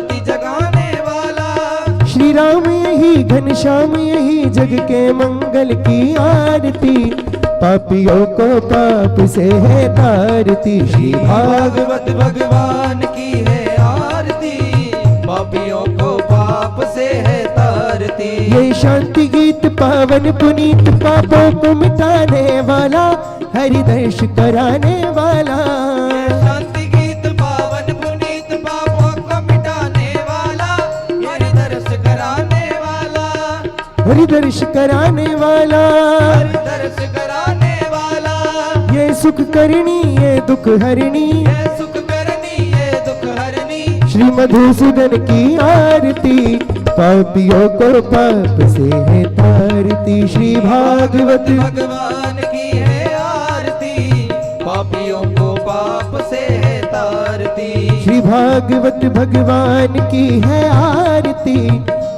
ज्योति जगाने वाला। श्री राम यही घनश्याम यही जग के मंगल की आरती, पापियों को पाप से है तारती। श्री भागवत भगवान की है आरती, पापियों को पाप से है तारती। ये शांति गीत पावन पुनीत पापों को मिटाने वाला, हरि दर्श कराने वाला। शांति गीत पावन पुनीत पापों को मिटाने वाला, हरि दर्श कराने वाला। हरि दर्श कराने वाला, हरि दर्श कराने वाला। ये सुख करनी ये दुख हरणी, ये सुख करनी ये दुख हरनी। श्री मधुसूदन की आरती, पापियों को पाप से है तारती। श्री भागवत भगवान की है आरती, पापियों को पाप से है तारती। श्री भागवत भगवान की है आरती,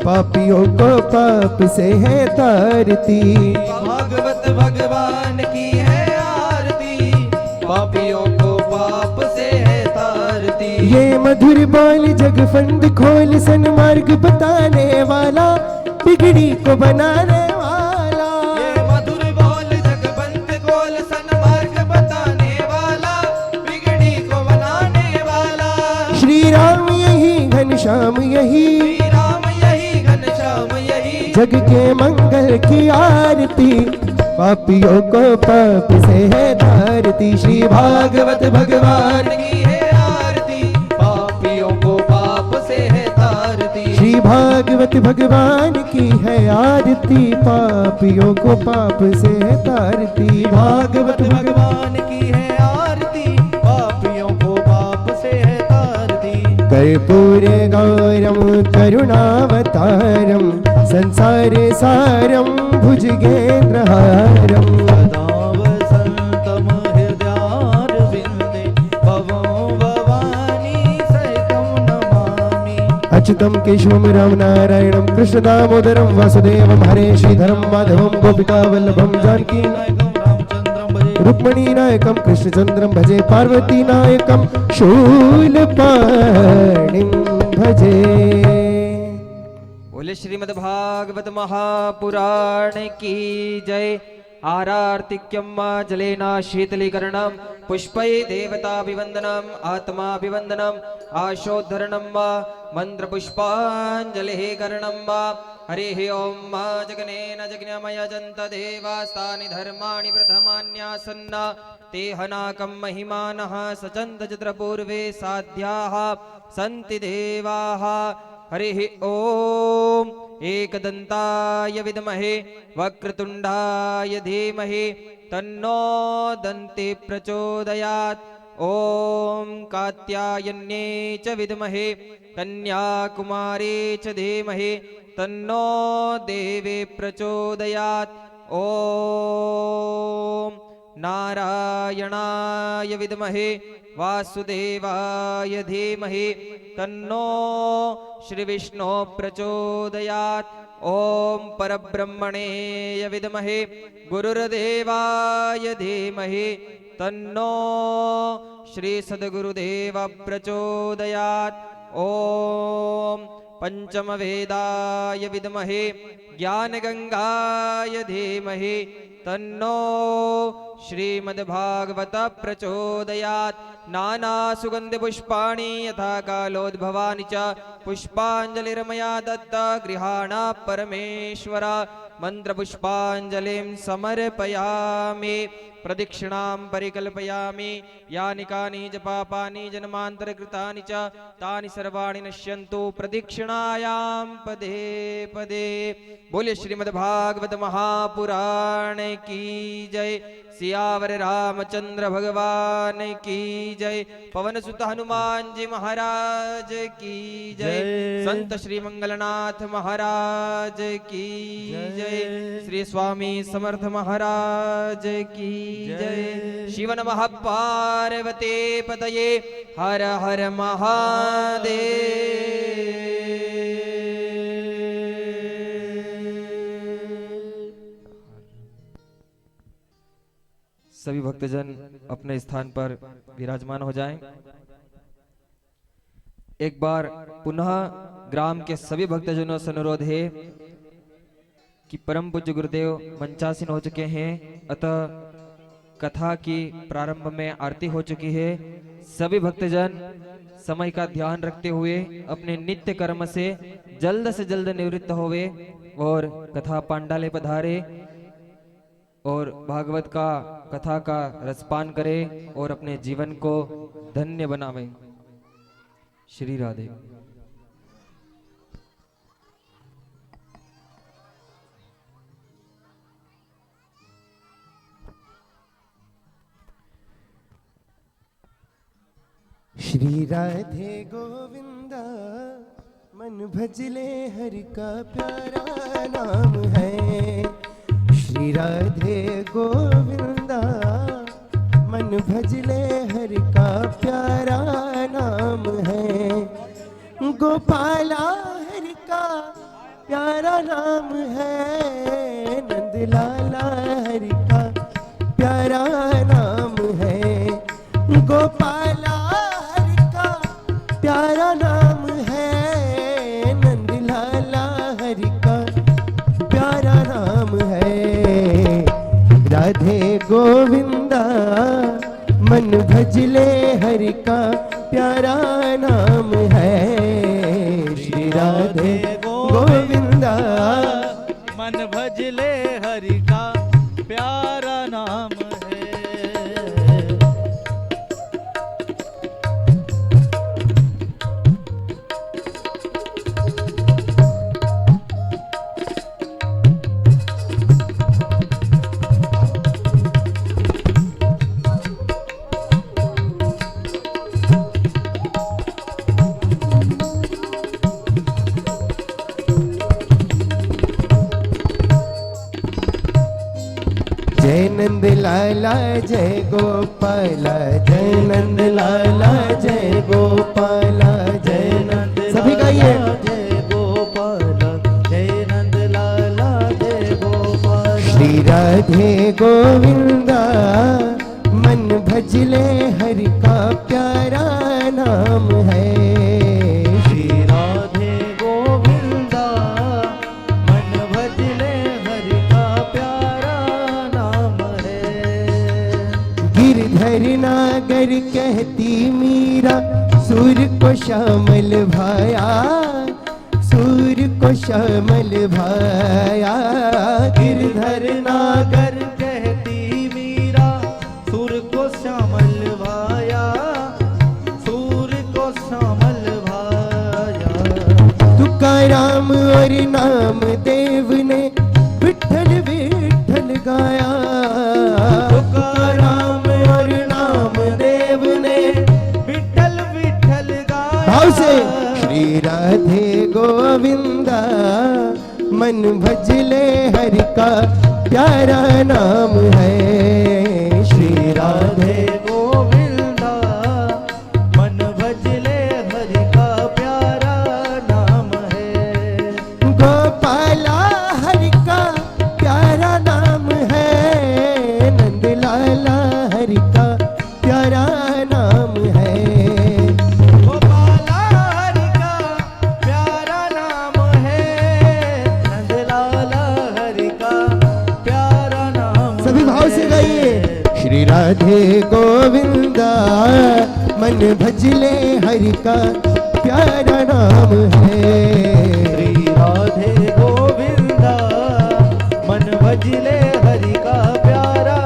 पापियों को पाप से है तारती। भागवत भगवान की है आरती, पापियों को पाप से है तारती। ये मधुर बोल जग फंद खोल सन्मार्ग बताने वाला, बिगड़ी को बनाने वाला। ये मधुर बोल जग बंद खोल सन्मार्ग बताने वाला, बिगड़ी को बनाने वाला। श्री राम यही घनश्याम यही श्री राम यही घनश्याम यही जग के मंगल की आरती, पापियों को पाप से है तारती। श्री भागवत भगवान की है आरती, पापियों को पाप से है तारती। श्री भागवत भगवान की है आरती, पापियों को पाप से है तारती। भागवत भगवान की है आरती, पापियों को पाप से है तारती। कर्पूर गौरम करुणावतारम, संसार सारम भुजगेन्द्रहारम। सदा वसन्तं हृदयारविन्दे, भवं भवानी सहितं नमामि। अच्युतम केशवम राम नारायणम कृष्ण दामोदरम वासुदेवम हरे श्रीधरम माधवम गोपिका वल्लभम जानकी नायकं रामचन्द्रं भजे। रुक्मणी नायकम कृष्णचंद्रम भजे, पार्वती नायकम शूलपाणिं भजे। बोले श्रीमद् भागवत महापुराण की जय। आरार्तिक्यम जलेना शीतलीकरणम, पुष्पै देवताभिवन्दनम, आत्माभिवन्दनम, आशोद्धरणम वा मंत्र पुष्पांजलिः करणम वा। हरिः ओम मा जगनेन जज्ञमयजन्त देवास्तानि धर्माणि प्रथमान्यासन्ना, ते हनाकं महिमानः सचन्त चित्रपूर्वे साध्याः सन्ति देवाः। हरिः ओम एकदन्ताय विद्महे वक्रतुण्डाय धीमहि, तन्नो दन्ति प्रचोदयात्। ओम कात्यायन्ये च विद्महे कन्याकुमारी च धीमहि, तन्नो देवी प्रचोदयात्। ओम नारायणाय विद्महे वासुदेवाय धीमहि, तन्नो श्री विष्णु प्रचोदयात्। ओम परब्रह्मणे विद्महे गुरुर्देवाय धीमहि, तन्नो श्री सद्गुरुदेव प्रचोदयात्। ओम पंचम वेदाय विद्महे ज्ञानगंगाय धीमहि, तन्नो श्रीमद्भागवत प्रचोदयात्। नाना सुगंध पुष्पाणि यथा कालोद्भवानि च, पुष्पांजलिर्मया दत्ता गृहाण परमेश्वर। मंत्र पुष्पांजलिं समर्पयामि, प्रदक्षिणां परिकल्पयामि। यानि कानि च पापानि जन्मान्तरकृतानि च, तानि सर्वाणि नश्यन्तु प्रदक्षिणायां पदे पदे। बोले श्रीमद्भागवत महापुराण की जय। सियावर रामचंद्र भगवान की जय। पवन सुत हनुमान जी महाराज की जय। संत श्री मंगलनाथ महाराज की जय। श्री स्वामी समर्थ महाराज की जय। शिव नमः पार्वती पतये, हर हर महादेव। सभी भक्तजन अपने स्थान पर विराजमान हो जाएं। एक बार पुनः ग्राम के सभी भक्तजनों से अनुरोध है कि परम पूज्य गुरुदेव मंचासीन हो चुके हैं, अतः कथा की प्रारंभ में आरती हो चुकी है। सभी भक्तजन समय का ध्यान रखते हुए अपने नित्य कर्म से जल्द निवृत्त होवे और कथा पांडाले पधारे और भागवत का कथा का रसपान करे और अपने जीवन को धन्य बनावे। श्री राधे। श्री राधे गोविंदा मन भजले हरि का प्यारा नाम है। श्री राधे गोविंदा मन भजले हरि का प्यारा नाम है। गोपाला हरि का प्यारा नाम है। नंदलाला हरि का प्यारा नाम है। गोपाला प्यारा नाम है। नंदलाला हरि का प्यारा नाम है। राधे गोविंदा मन भजले हरि का प्यारा नाम है। श्री राधे गोविंदा मन भजले हरि का प्यारा नाम है। जय नंद लाला जय गोपाला, जय नंद लाला जय गोपाला, जय नंद सभी गाइए। जय गोपाला जय नंद लाला जय गोपाला। श्री राधे गोविंदा मन भजले हरि का प्यारा नाम है। श्री राधे गोविंदा मन भजले हरि का प्यारा नाम है। गिरधर नागर कहती मीरा सूर को श्यामल भाया, सूर को श्यामल भाया। गिरधर नागर कहती मीरा सुर को श्यामल भाया, सुर को श्यामल भाया। तुकाराम और नाम देव ने विठल विठल गाया। तुकाराम और नाम देव ने विठल विठल गाया। भाव से श्री राधे गोविंदा मन भजले हरि का प्यारा नाम है। श्री राधे गोविंदा मन भजले हरि का प्यारा नाम है। गोपाला हरि का प्यारा नाम है। नंदलाला हरि का प्यारा नाम है। गोपाला हरि का प्यारा नाम है। नंदलाला हरि का प्यारा नाम सभी भाव से गाइए। श्री राधे गोविंदा मन भजले हरि का प्यारा नाम है। श्री राधे गोविंदा मन भजले हरि का प्यारा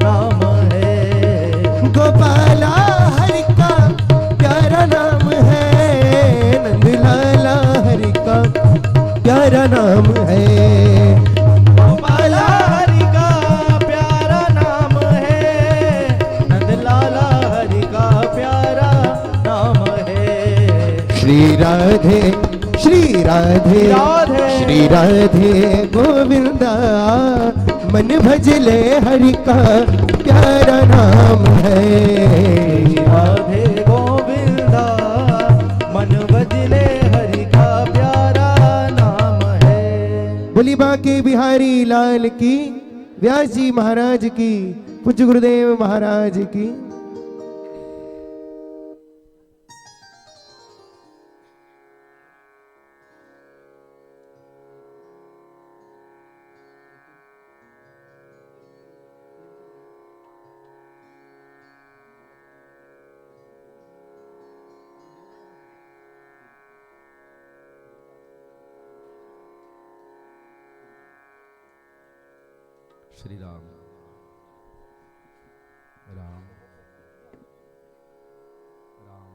नाम है। गोपाला हरि का प्यारा नाम है। नंदलाला हरि का प्यारा नाम है। गोपाला हरि का प्यारा नाम है। नंदलाला हरि का प्यारा नाम है। श्री राधे श्री राधे राधे। श्री राधे गोविंदा मन भजले हरि का प्यारा नाम है। राधे गोविंदा मन भजले हरि का प्यारा नाम है। बोली बांके बिहारी लाल की, व्यास जी महाराज की, पूज्य गुरुदेव महाराज की। श्री राम राम राम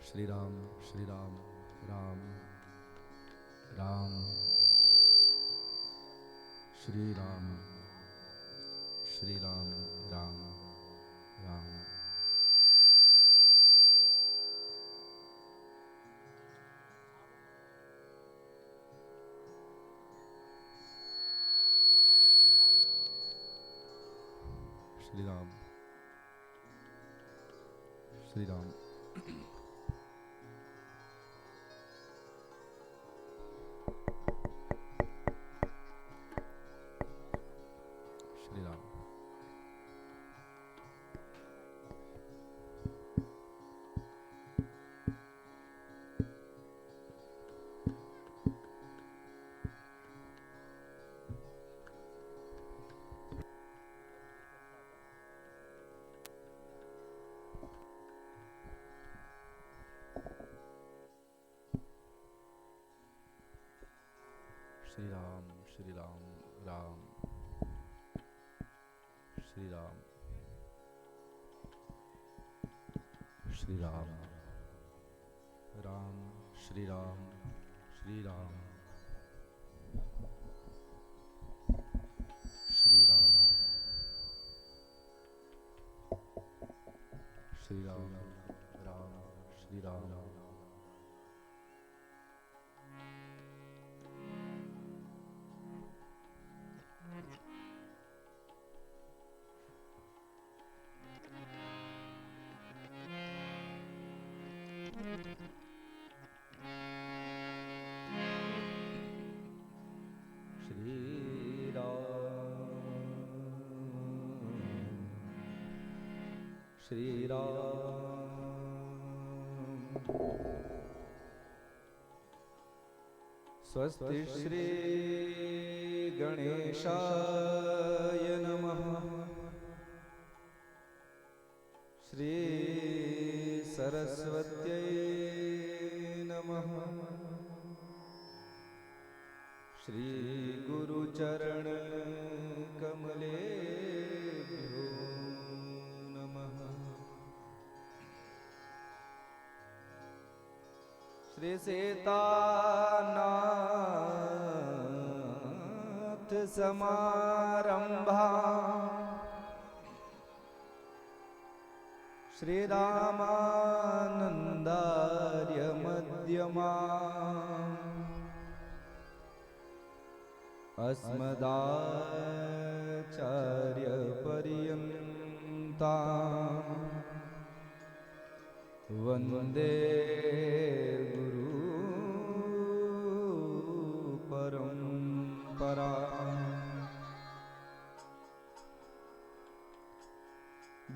श्री राम श्री राम राम राम श्री राम राम राम श्री राम श्री राम श्री राम श्री राम श्री राम राम श्री राम श्री राम राम श्री राम श्री राम श्री राम श्री राम राम श्री राम श्री राम स्वस्ति श्री गणेशाय नमः श्री सरस्वत्यै नमः श्री गुरुचरण कमलेभ्यो नमः श्री सीतानाथ समारंभा श्री रामानंदार्य मध्यमा अस्मदाचार्य पर्यन्ता वंदे गुरु परंपरा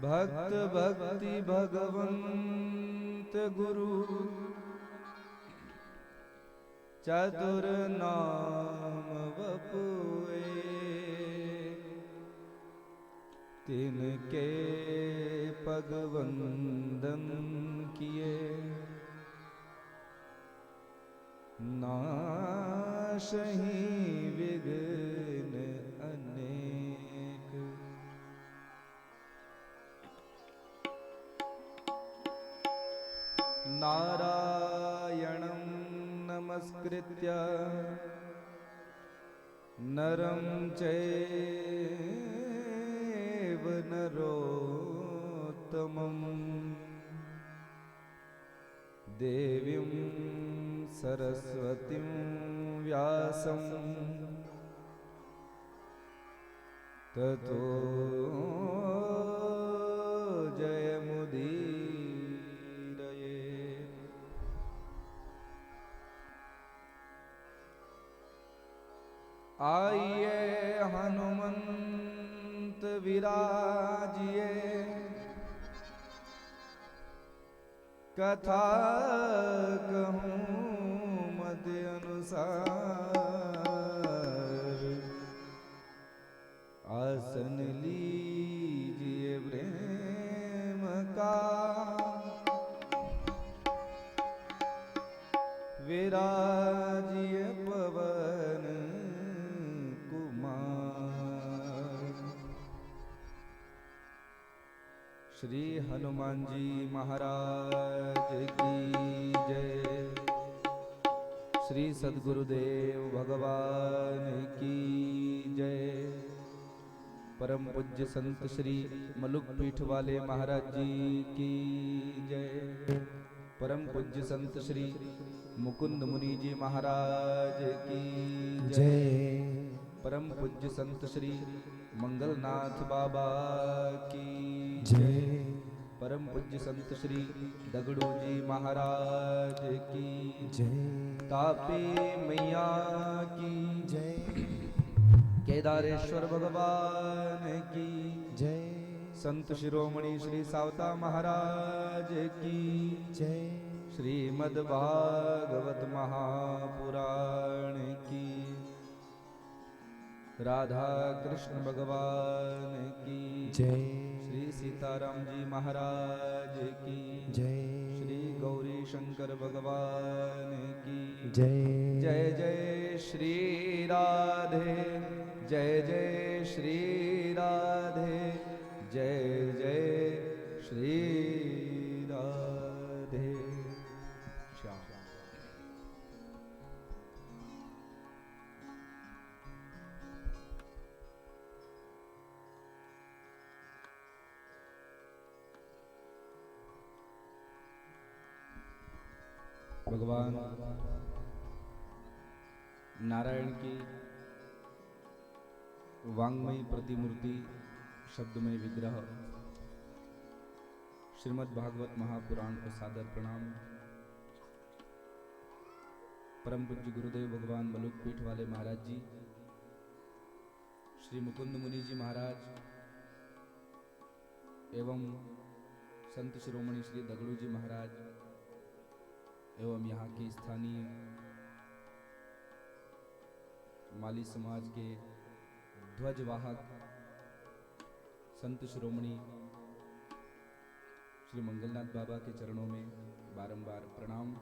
भक्त भक्ति भगवंत गुरु चतुर नाम वपुए तिनके पग वंदन किए नाशही विघ्न अनेक नारायणं नमस्कृत्य नरं चैव नरोत्तमं देवीं सरस्वतीं व्यासं ततो जयमुदीरये। आइए हनुमंत विराजिए कथा कहूँ मत अनुसार आसन लीजिए प्रेम का श्री हनुमान जी महाराज की जय। श्री सद्गुरुदेव भगवान की जय। परम पूज्य संत श्री मलुक पीठ वाले महाराज जी की जय। परम पूज्य संत श्री मुकुंद मुनि जी महाराज की जय। परम पूज्य संत श्री मंगलनाथ बाबा की जय। परम पूज्य संत श्री दगड़ू जी महाराज की जय। तापी मैया की जय। केदारेश्वर भगवान की जय। संत शिरोमणि श्री सावता महाराज की जय। श्रीमद् भागवत महापुराण की राधा कृष्ण भगवान की जय। श्री सीताराम जी महाराज की जय। श्री गौरी शंकर भगवान की जय। जय जय श्री राधे। जय जय श्री राधे। जय जय श्री राधे श्याम। भगवान नारायण की वांग्मयी प्रतिमूर्ति शब्दमय विग्रह श्रीमद् भागवत महापुराण को सादर प्रणाम। परम पूज्य गुरुदेव भगवान मलुक पीठ वाले महाराज जी, श्री मुकुंद मुनि जी महाराज एवं संत शिरोमणि श्री दगड़ू जी महाराज एवं यहाँ के स्थानीय माली समाज के ध्वजवाहक संत शिरोमणि श्री मंगलनाथ बाबा के चरणों में बारंबार प्रणाम।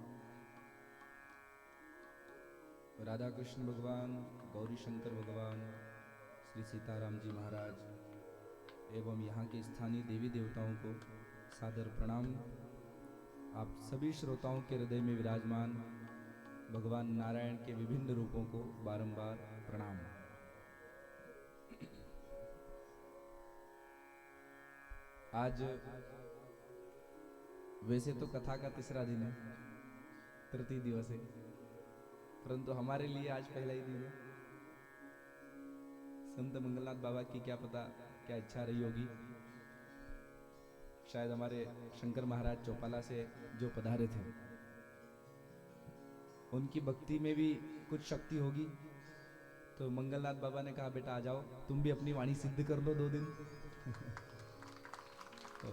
राधा कृष्ण भगवान, गौरी शंकर भगवान, श्री सीताराम जी महाराज एवं यहाँ के स्थानीय देवी देवताओं को सादर प्रणाम। आप सभी श्रोताओं के हृदय में विराजमान भगवान नारायण के विभिन्न रूपों को बारंबार प्रणाम। आज वैसे तो कथा का तीसरा दिन है, तृतीय दिवस है, परंतु हमारे लिए आज पहला ही दिन है। संत मंगलनाथ बाबा की क्या पता क्या इच्छा रही होगी। शायद हमारे शंकर महाराज चौपाला से जो पधारे थे उनकी भक्ति में भी कुछ शक्ति होगी। तो मंगलनाथ बाबा ने कहा बेटा आ जाओ, तुम भी अपनी वाणी सिद्ध कर लो 2 दिन। तो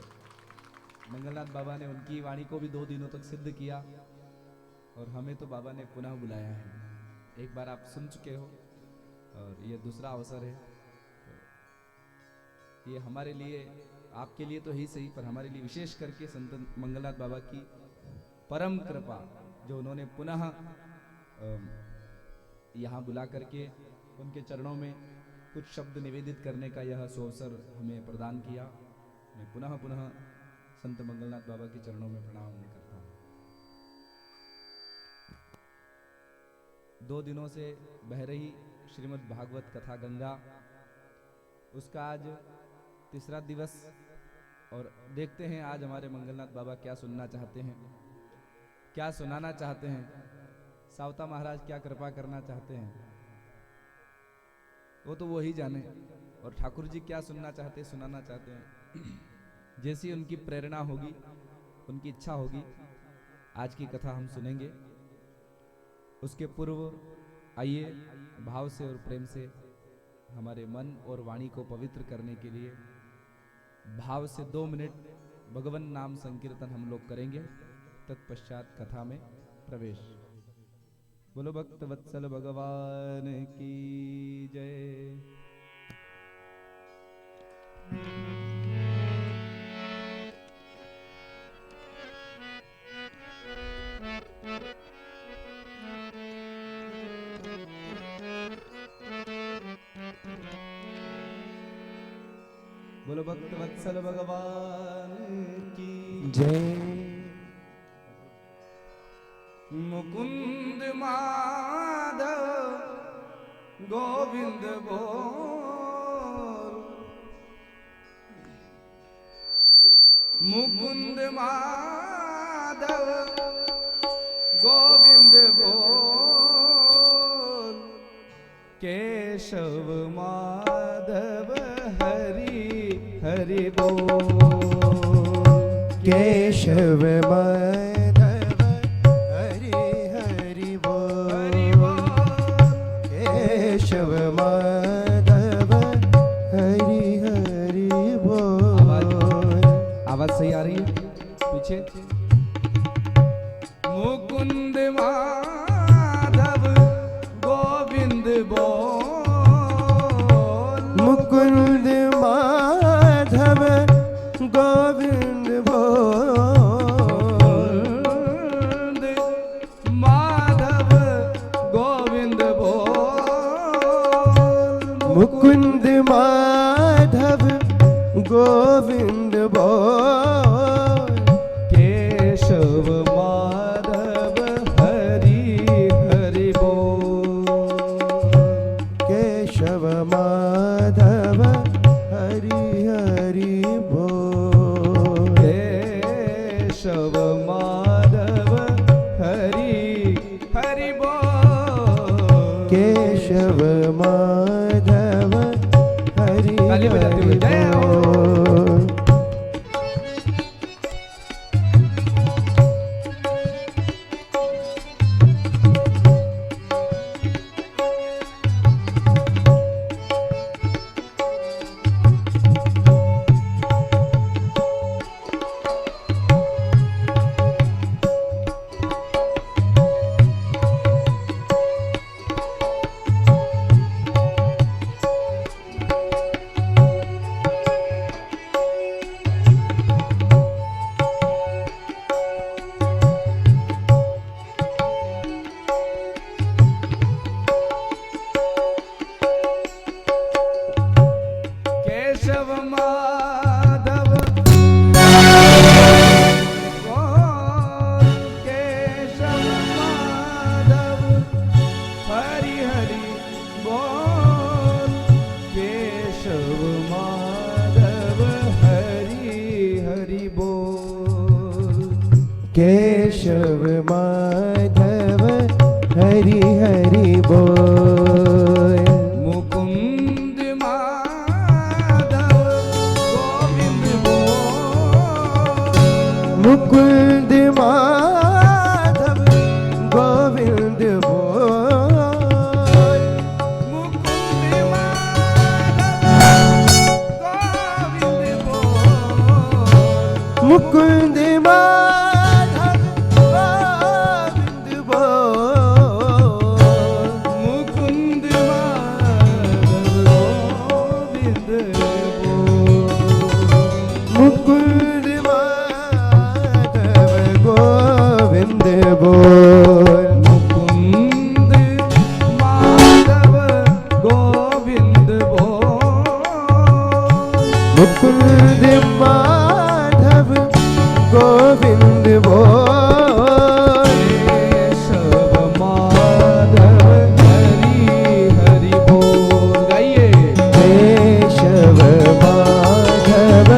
मंगलनाथ बाबा ने उनकी वाणी को भी 2 दिनों तक सिद्ध किया और हमें तो बाबा ने पुनः बुलाया है। एक बार आप सुन चुके हो और ये दूसरा अवसर है। तो ये हमारे लिए, आपके लिए तो ही सही, पर हमारे लिए विशेष करके संत मंगलनाथ बाबा की परम कृपा जो उन्होंने पुनः यहाँ बुला करके उनके चरणों में कुछ शब्द निवेदित करने का यह सुअवसर हमें प्रदान किया। मैं पुनः पुनः संत मंगलनाथ बाबा के चरणों में प्रणाम करता हूँ। 2 दिनों से बह रही श्रीमद् भागवत कथा गंगा, उसका आज तीसरा दिवस और देखते हैं आज हमारे मंगलनाथ बाबा क्या सुनना चाहते हैं, क्या सुनाना चाहते हैं। सावता महाराज क्या कृपा करना चाहते हैं वो तो वो ही जाने, और ठाकुर जी क्या सुनना चाहते, सुनाना चाहते हैं। जैसी उनकी प्रेरणा होगी, उनकी इच्छा होगी, आज की कथा हम सुनेंगे। उसके पूर्व आइए भाव से और प्रेम से हमारे मन और वाणी को पवित्र करने के लिए भाव से 2 मिनट भगवन नाम संकीर्तन हम लोग करेंगे। तत्पश्चात कथा में प्रवेश। बोलो भक्त वत्सल भगवान की जय। बोलो भक्त वत्सल भगवान की जय। मुकुंद माधव गोविंद बोल, मुकुंद माधव गोविंद बोल, केशव माधव हरि हरि बोल, केशव माधव हरि हरि बोल, केशव माधव हरि हरि बोल। आवाज सही आ रही है पीछे। मुकुंद माधव गोविंद बोल, मुकुंद माधव गोविंद बोल, मुकुंद माधव गोविंद बोल, मुकुंद माधव गोविंद बोल, केशव माधव हरि हरि बोल, केशव माधव हरि हरि बोल, केशव माधव हरि हरि बोल, केशव माधव हरि ताली बजाते हुए जय हो। बोल। केशव माधव बोल, केशव माधव हरि हरि बोल, केशव माधव हरि हरि बोल, केशव माधव हरि हरि बोल, मुकुंद माधव गोविंद बोल, मुकुंद माधव गोविंद बोल, मुकुंद माधव गोविंद बोल, मुकुंद माधव गोविंद बोल, मुकुंद माधव गोविंद बोल, मुकुंद माधव गोविंद बोल, मुकुंद माधव गोविंद बोल, मुकुंद माधव गोविंद बोल, केशव माधव हरि हरि बोल। गाइए केशव माधव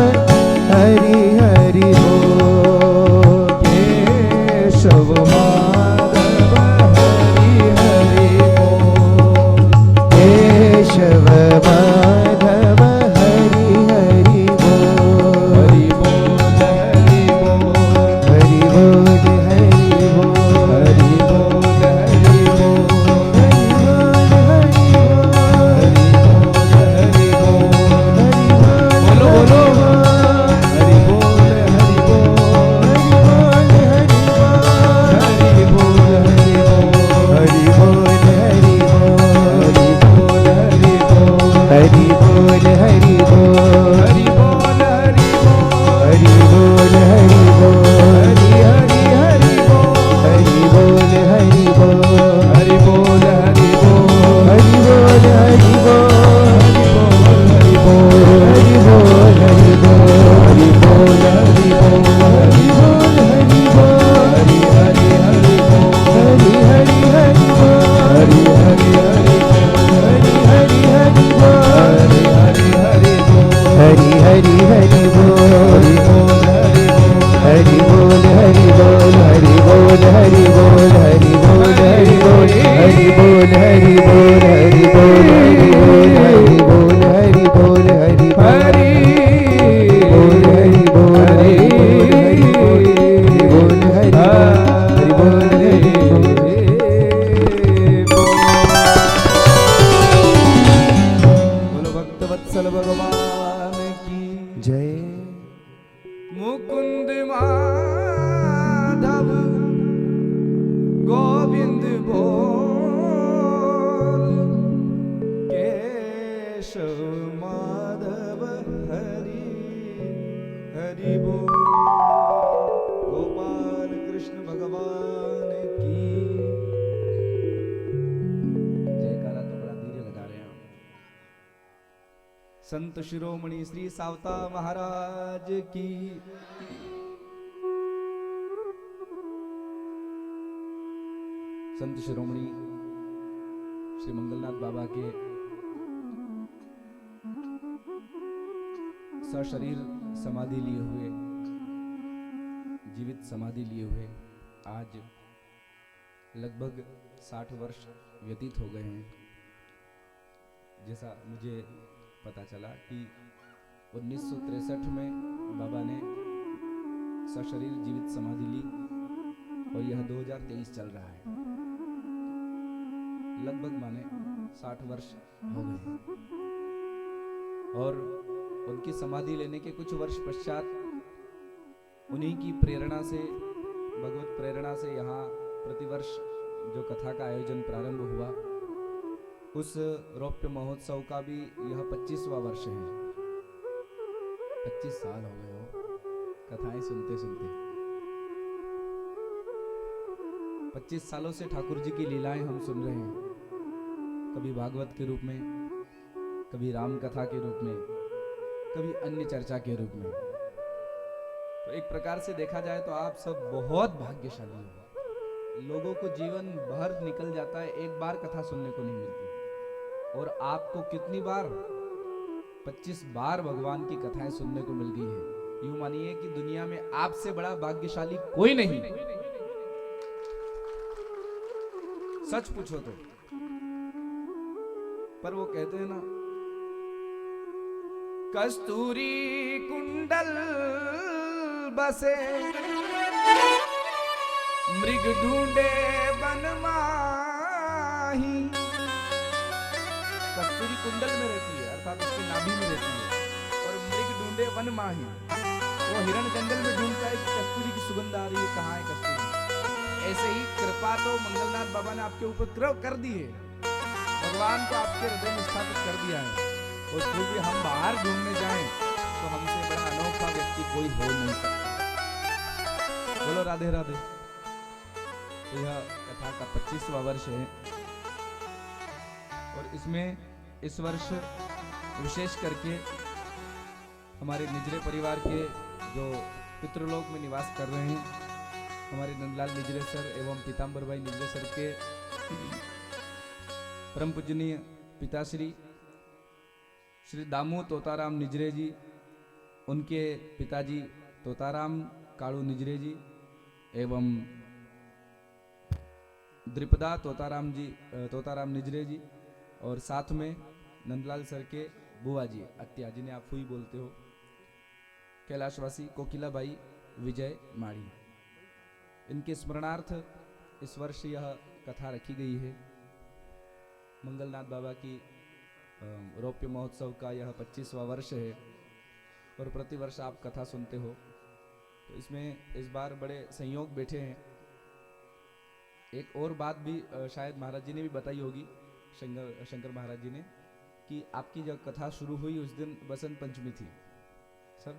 हरि हरि बोल, केशव माधव हरि हरि बोल, केशव माधव हरि हरि बोल, हरि बोल हरि बोल, हरि बोल हरि बोल, हरि बोल हरि बोल, हरि बोल हरि बोल, हरि बोल हरि बोल। बोलो बोलो हरि बोल हरि बोल, हरि बोल हरि बोल, हरि बोल हरि बोल, हरि बोल हरि बोल, हरि बोल हरि बोल, हरि बोल हरि बोल, हरि हरि हरि बोल, हरि बोल हरि बोल, हरि बोल हरि बोल, हरि बोल हरि बोल, हरि बोल हरि बोल, हरि बोल वत्सल भगवान की जय। मुकुंद माधव गोविंद बोल, केशव माधव हरि हरि बोल। गोपाल कृष्ण भगवान की जयकारा तो बड़ा धीरे लगा रहे हैं हम। संत शिरोमणि श्री सावता महाराज की। संत शिरोमणि श्री मंगलनाथ बाबा के सशरीर समाधि लिए हुए, जीवित समाधि लिए हुए आज लगभग 60 वर्ष व्यतीत हो गए हैं। जैसा मुझे पता चला कि 1963 में बाबा ने सशरीर जीवित समाधि ली और यह 2023 चल रहा है। लगभग माने 60 वर्ष हो गए हैं। और उनकी समाधि लेने के कुछ वर्ष पश्चात उन्हीं की प्रेरणा से, भगवत प्रेरणा से यहाँ प्रतिवर्ष जो कथा का आयोजन प्रारंभ हुआ, उस रौप्य महोत्सव का भी यह 25वां वर्ष है। 25 साल हो गए हो कथाएं सुनते सुनते। 25 सालों से ठाकुर जी की लीलाएं हम सुन रहे हैं, कभी भागवत के रूप में, कभी राम कथा के रूप में, कभी अन्य चर्चा के रूप में। तो एक प्रकार से देखा जाए तो आप सब बहुत भाग्यशाली हो। लोगों को जीवन भर निकल जाता है, एक बार कथा सुनने को नहीं मिलती, और आपको कितनी बार, 25 बार भगवान की कथाएं सुनने को मिल गई है। यूं मानिए कि दुनिया में आपसे बड़ा भाग्यशाली कोई नहीं। सच पूछो तो। पर वो कहते हैं ना, कस्तूरी कुंडल बसे मृग ढूंढे वन माही। कस्तूरी कुंडल में रहती है, अर्थात उसकी नाभि में रहती है, और मृग ढूंढे वन माही। वो हिरण जंगल में ढूंढता है कि कस्तूरी की सुगंध आ रही है, कहाँ है कस्तूरी। ऐसे ही कृपा तो मंगलनाथ बाबा ने आपके ऊपर कर दी है, भगवान को आपके हृदय में स्थापित कर दिया है। और फिर भी हम बाहर ढूंढने जाएं तो हमसे बड़ा अनोखा व्यक्ति कोई हो नहीं सकता। बोलो राधे राधे। तो यह कथा का 25वां वर्ष है, और इसमें इस वर्ष विशेष करके हमारे निजरे परिवार के जो पितृलोक में निवास कर रहे हैं, हमारे नंदलाल निजरे सर एवं पीताम्बर भाई निजरे सर के परम पूजनीय पिताश्री श्री दामू तोताराम निजरे जी, उनके पिताजी तोताराम काड़ू निजरे जी एवं द्रिपदा तोताराम निजरे जी, और साथ में नंदलाल सर के बुआ जी अत्या, जिन्हें आप फूई बोलते हो, कैलाशवासी कोकिला बाई विजय माड़ी। इनके स्मरणार्थ इस वर्ष यह कथा रखी गई है। मंगलनाथ बाबा की रौप्य महोत्सव का यह 25वां वर्ष है, और प्रतिवर्ष आप कथा सुनते हो। तो इसमें इस बार बड़े संयोग बैठे हैं। एक और बात भी शायद महाराज जी ने भी बताई होगी, शंकर महाराज जी ने, कि आपकी जब कथा शुरू हुई उस दिन बसंत पंचमी थी सर।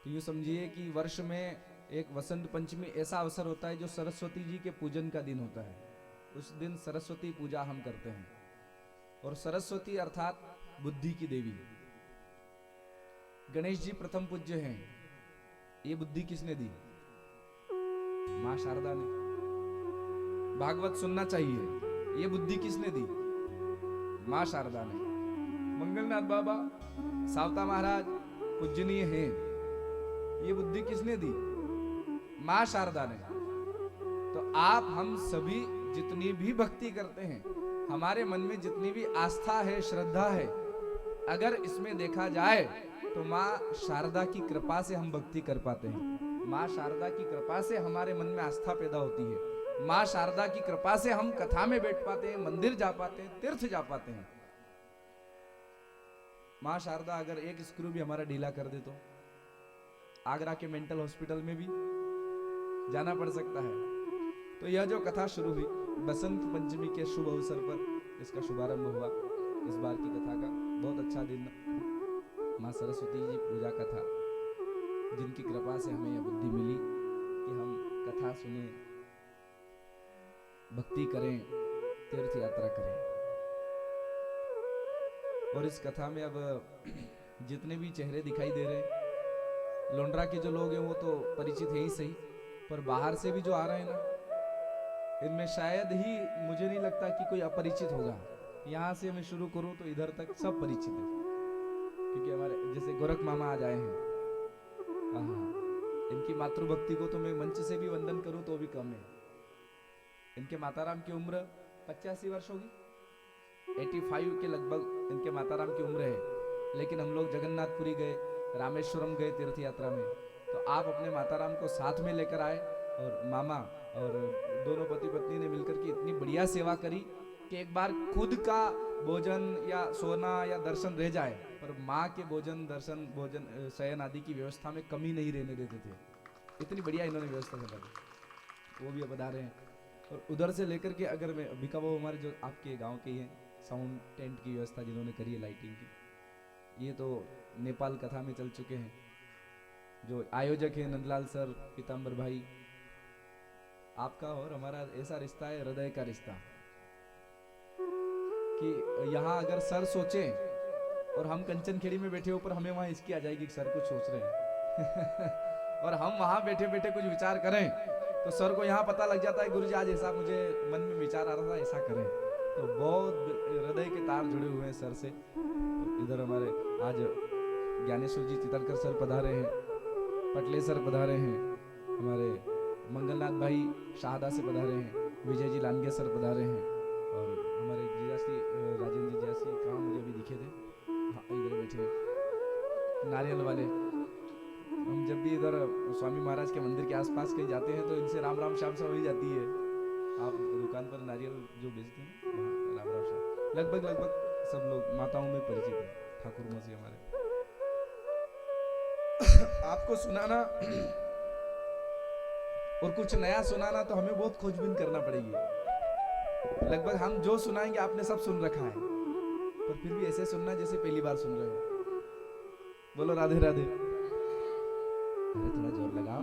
तो यूँ समझिए कि वर्ष में एक वसंत पंचमी ऐसा अवसर होता है जो सरस्वती जी के पूजन का दिन होता है। उस दिन सरस्वती पूजा हम करते हैं, और सरस्वती अर्थात बुद्धि की देवी। गणेश जी प्रथम पूज्य हैं। ये बुद्धि किसने दी? मां शारदा ने। भागवत सुनना चाहिए, ये बुद्धि किसने दी? मां शारदा ने। मंगलनाथ बाबा सावता महाराज पूजनीय हैं, ये बुद्धि किसने दी? मां शारदा ने। तो आप हम सभी जितनी भी भक्ति करते हैं, हमारे मन में जितनी भी आस्था है, श्रद्धा है, अगर इसमें देखा जाए तो माँ शारदा की कृपा से हम भक्ति कर पाते हैं। माँ शारदा की कृपा से हमारे मन में आस्था पैदा होती है। माँ शारदा की कृपा से हम कथा में बैठ पाते हैं, मंदिर जा पाते हैं, तीर्थ जा पाते हैं। माँ शारदा अगर एक स्क्रू भी हमारा ढीला कर दे तो आगरा के मेंटल हॉस्पिटल में भी जाना पड़ सकता है। तो यह जो कथा शुरू हुई बसंत पंचमी के शुभ अवसर पर इसका शुभारंभ हुआ। इस बार की कथा का बहुत अच्छा दिन माँ सरस्वती जी पूजा का था, जिनकी कृपा से हमें यह बुद्धि मिली कि हम कथा सुने, भक्ति करें, तीर्थ यात्रा करें। और इस कथा में अब जितने भी चेहरे दिखाई दे रहे हैं, लोंडरा के जो लोग हैं वो तो परिचित है ही सही, पर बाहर से भी जो आ रहे हैं ना, इनमें शायद ही मुझे नहीं लगता कि कोई अपरिचित होगा। यहाँ से मैं शुरू करूं तो इधर तक सब परिचित है, क्योंकि हमारे जैसे गोरख मामा आज आए हैं। इनकी मातृभक्ति को तो मैं मंच से भी वंदन करूं तो भी कम है। इनके माताराम की उम्र 85 वर्ष होगी, 85 के लगभग इनके माताराम की उम्र है। लेकिन हम लोग जगन्नाथपुरी गए, रामेश्वरम गए तीर्थ यात्रा में, तो आप अपने माताराम को साथ में लेकर आए और मामा और दोनों पति पत्नी ने मिलकर के इतनी बढ़िया सेवा करी कि एक बार खुद का भोजन या सोना या दर्शन रह जाए, पर माँ के भोजन दर्शन भोजन शयन आदि की व्यवस्था में कमी नहीं रहने देते थे। इतनी बढ़िया इन्होंने व्यवस्था करा दी। वो भी अब बता रहे हैं। और उधर से लेकर के अगर मैं अभी का वो हमारे जो आपके गांव के ही हैं, साउंड टेंट की व्यवस्था जिन्होंने करी है, लाइटिंग की, ये तो नेपाल कथा में चल चुके हैं। जो आयोजक है नंदलाल सर, पीताम्बर भाई, आपका और हमारा ऐसा रिश्ता है, हृदय का रिश्ता, कि यहाँ अगर सर सोचे और हम कंचन खेड़ी में बैठे ऊपर, हमें वहां इसकी आ जाएगी कि सर कुछ सोच रहे हैं और हम वहां बैठे बैठे कुछ विचार करें तो सर को यहाँ पता लग जाता है, गुरुजी आज ऐसा मुझे मन में विचार आ रहा था, ऐसा करें। तो बहुत हृदय के तार जुड़े हुए हैं सर से। तो इधर हमारे आज ज्ञानेश्वर जी चितलकर सर पधारे हैं, पटले सर पधारे हैं, हमारे मंगलनाथ भाई शाहदा से पधारे हैं, विजय जी लानगे सर पधारे हैं, और हमारे जियासी राजेंद्र जी जियासी कहाँ मुझे अभी दिखे थे, हाँ इधर बैठे नारियल वाले। हम जब भी इधर स्वामी महाराज के मंदिर के आसपास कहीं जाते हैं तो इनसे राम राम श्याम सा हो ही जाती है। आप दुकान पर नारियल जो बेचते हैं वहाँ राम राम श्याम, लगभग सब लोग माताओं में परिचित है, ठाकुर मौसी हमारे। आपको सुनाना और कुछ नया सुनाना तो हमें बहुत खोजबीन करना पड़ेगी। लगभग हम जो सुनाएंगे आपने सब सुन रखा है, पर फिर भी ऐसे सुनना जैसे पहली बार सुन रहे हो। बोलो राधे राधे। अरे थोड़ा जोर लगाओ।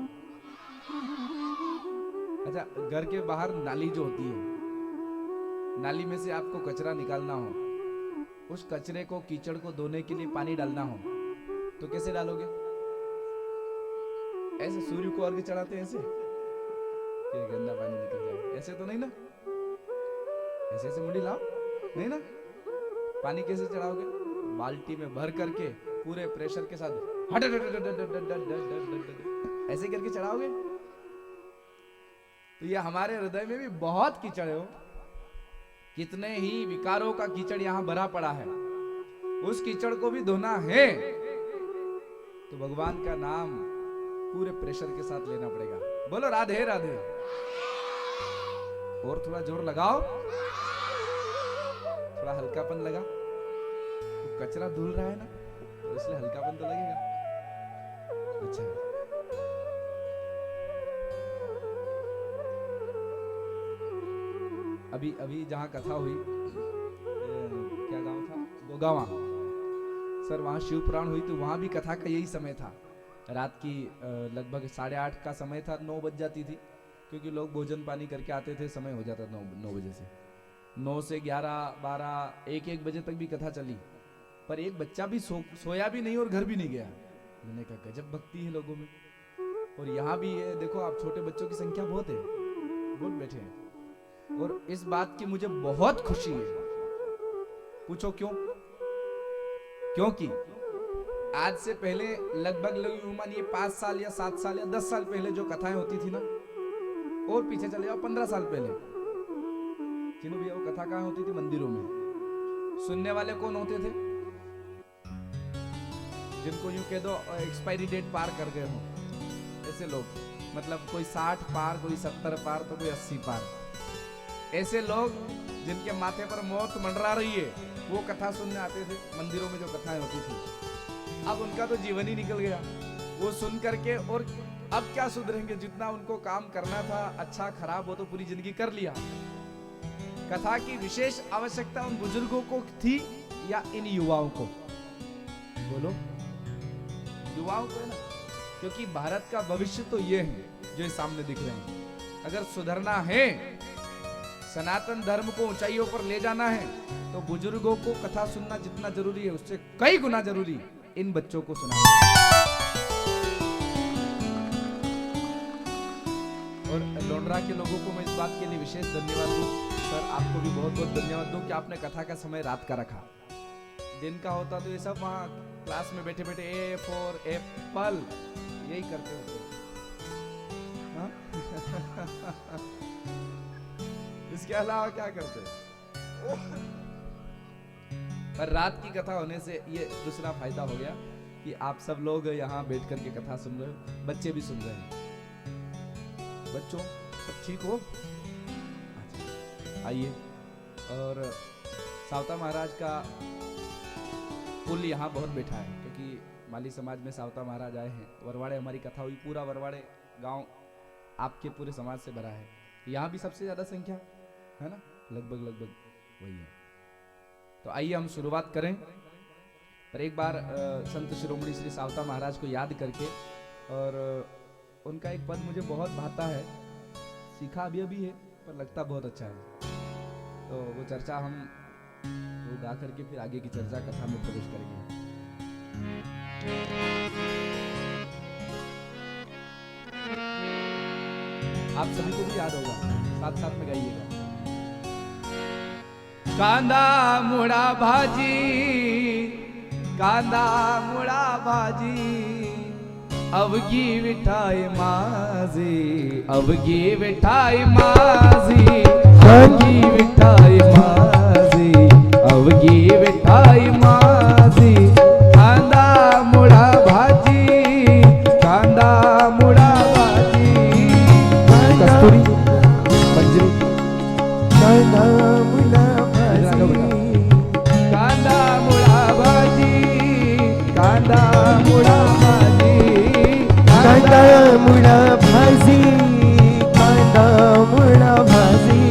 अच्छा, घर के बाहर नाली जो होती है, नाली में से आपको कचरा निकालना हो, उस कचरे को कीचड़ को धोने के लिए पानी डालना हो तो कैसे डालोगे? ऐसे सूर्य को अर्घ्य चढ़ाते हैं ऐसे कि गंदा पानी निकल जाए, ऐसे तो नहीं ना? ऐसे ऐसे मुंडी लाओ, नहीं ना? पानी कैसे चढ़ाओगे? बाल्टी में भर करके पूरे प्रेशर के साथ ऐसे करके चढ़ाओगे। तो ये हमारे हृदय में भी बहुत कीचड़ हो, कितने ही विकारों का कीचड़ यहां भरा पड़ा है। उस कीचड़ को भी धोना है तो भगवान का नाम पूरे प्रेशर के साथ लेना पड़ेगा। बोलो राधे राधे। और थोड़ा जोर लगाओ, थोड़ा हल्कापन लगा। तो कचरा धुल रहा है ना, तो इसलिए हल्कापन तो लगेगा। अच्छा, अभी जहां कथा हुई, क्या गांव था? गोगावा सर, वहां शिव पुराण हुई, तो वहां भी कथा का यही समय था। रात की लगभग 8:30 का समय था, 9 बज जाती थी, क्योंकि लोग भोजन पानी करके आते थे, समय हो जाता 9 बजे से। 9 से 11, 12, 1 बजे तक भी कथा चली, पर एक बच्चा भी सोया भी नहीं और घर भी नहीं गया। मैंने कहा गजब भक्ति है लोगों में। और यहाँ भी ये देखो आप, छोटे बच्चों की संख्या बहुत है, बहुत बैठे हैं, और इस बात की मुझे बहुत खुशी है। पूछो क्यों? क्योंकि आज से पहले लगभग मानिए 5 साल या 7 साल या 10 साल पहले जो कथाएं होती थी ना, और पीछे चले जाओ 15 साल पहले, चिन्हू भैया वो कथा कहाँ होती थी? मंदिरों में। सुनने वाले कौन होते थे? जिनको यूं कह दो एक्सपायरी डेट पार कर गए हो, ऐसे लोग, मतलब कोई 60 पार, कोई 70 पार, तो कोई 80 पार। ऐसे लोग जिनके माथे पर मौत मंडरा रही है, वो कथा सुनने आते थे मंदिरों में, जो कथाएं होती थी। अब उनका तो जीवन ही निकल गया वो सुन करके। और अब क्या सुधरेंगे? जितना उनको काम करना था, अच्छा खराब वो तो पूरी जिंदगी कर लिया। कथा की विशेष आवश्यकता उन बुजुर्गों को थी या इन युवाओं को? बोलो, युवाओं को है ना, क्योंकि भारत का भविष्य तो ये है जो सामने दिख रहे हैं। अगर सुधरना है, सनातन धर्म को ऊंचाइयों पर ले जाना है, तो बुजुर्गों को कथा सुनना जितना जरूरी है, उससे कई गुना जरूरी इन बच्चों को सुनाना। और लोंडरा के लोगों को मैं इस बात के लिए विशेष धन्यवाद दूं। सर, आपको भी बहुत बहुत धन्यवाद दूं कि आपने कथा का समय रात का रखा। दिन का होता तो ये सब वहाँ क्लास में बैठे बैठे ए फॉर एप्पल यही करते होते। हाँ? इसके अलावा क्या करते? पर रात की कथा होने से ये दूसरा फायदा हो गया कि आप सब लोग यहाँ बैठ करके कथा सुन रहे हो, बच्चे भी सुन रहे हैं। बच्चों सब ठीक हो? आइए। और सावता महाराज का कुल यहाँ बहुत बैठा है, क्योंकि माली समाज में सावता महाराज आए हैं। वरवाड़े हमारी कथा हुई, पूरा वरवाड़े गांव आपके पूरे समाज से भरा है। यहाँ भी सबसे ज्यादा संख्या है ना, लगभग वही है। तो आइए हम शुरुआत करें। पर एक बार संत शिरोमणि श्री सावता महाराज को याद करके, और उनका एक पद मुझे बहुत भाता है, सीखा अभी है पर लगता बहुत अच्छा है। तो वो चर्चा हम वो गा करके फिर आगे की चर्चा कथा में प्रवेश करेंगे। आप सभी को भी याद होगा, साथ साथ में गाइएगा। कांदा मुड़ा भाजी, कांदा मुड़ा भाजी, अवगी विठाई माजी, अवगी विठाई माजी, अवगी विठाई माजी, अवगी विठाई माजी, कांदा मुड़ा भाजी, कांदा मुड़ा भाजी। कस्तूरी मंजरी, कांदा मुड़ा भाजी, कांदा मुड़ा भाजी, कांदा मुड़ा भाजी, कांदा मुड़ा भाजी, कांदा मुड़ा भाजी,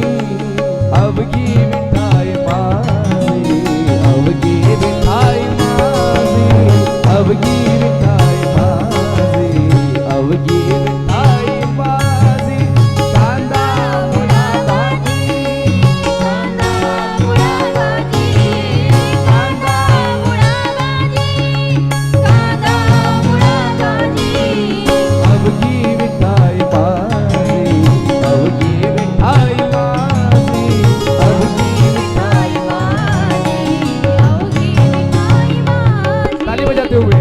अवगी मिठाई माजी, अवगी मिठाई माजी, अवगी मिठाई माजी, अवगी मिठाई माजी, कांदा मुड़ा भाजी, कांदा मुड़ा भाजी, कांदा मुड़ा भाजी, कांदा मुड़ा भाजी, अवगी मिठाई माजी, अवगी मिठाई माजी, अवगी मिठाई माजी, अवगी मिठाई माजी। ताली बजाते हुए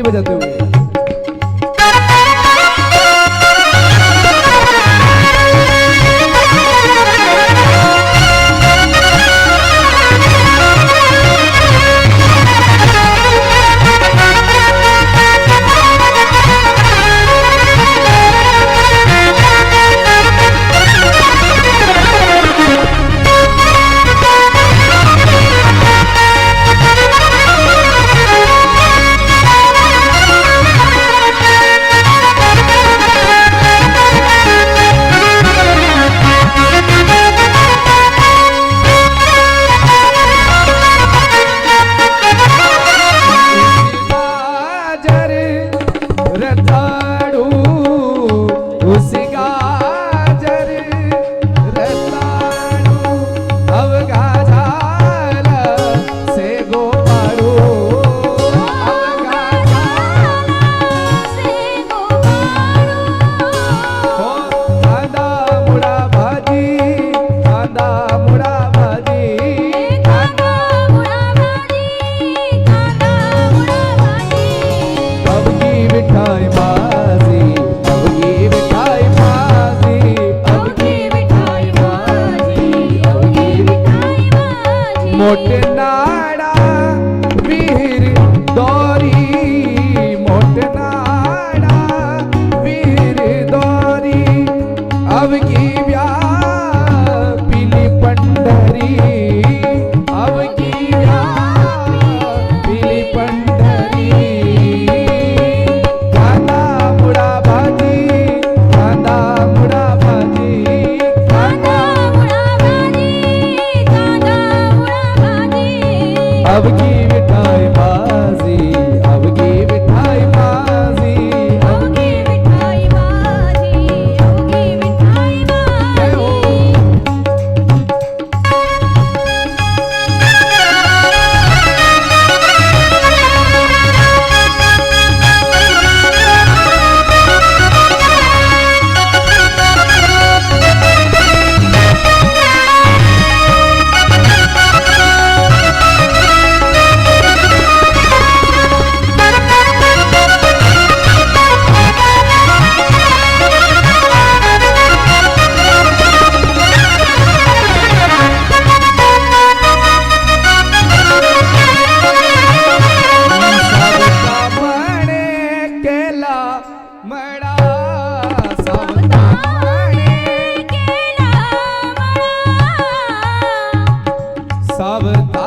बजाते हुए कांदा मुड़ा भाजी, कांदा मुड़ा भाजी, कांदा मुड़ा भाजी। अब की मिठाई माजी, अब की मिठाई माजी, अब की मिठाई माजी, अब की मिठाई मोटे नाड़ा वीर दौरी, मोटे नाड़ा वीर दौरी, अब की ब्याह पीली पंडरी, अब की ब्याह पीली पंडरी। कांदा मुड़ा भाजी, कांदा मुड़ा भाजी, कांदा मुड़ा भाजी, कांदा मुड़ा भाजी। अब की मिठाई बाजी, अब की मिठाई बाजी, अब की मिठाई बाजी, अब की मिठाई जय हो। सावता मणे केला मड़ा, सावता मणे केला सावता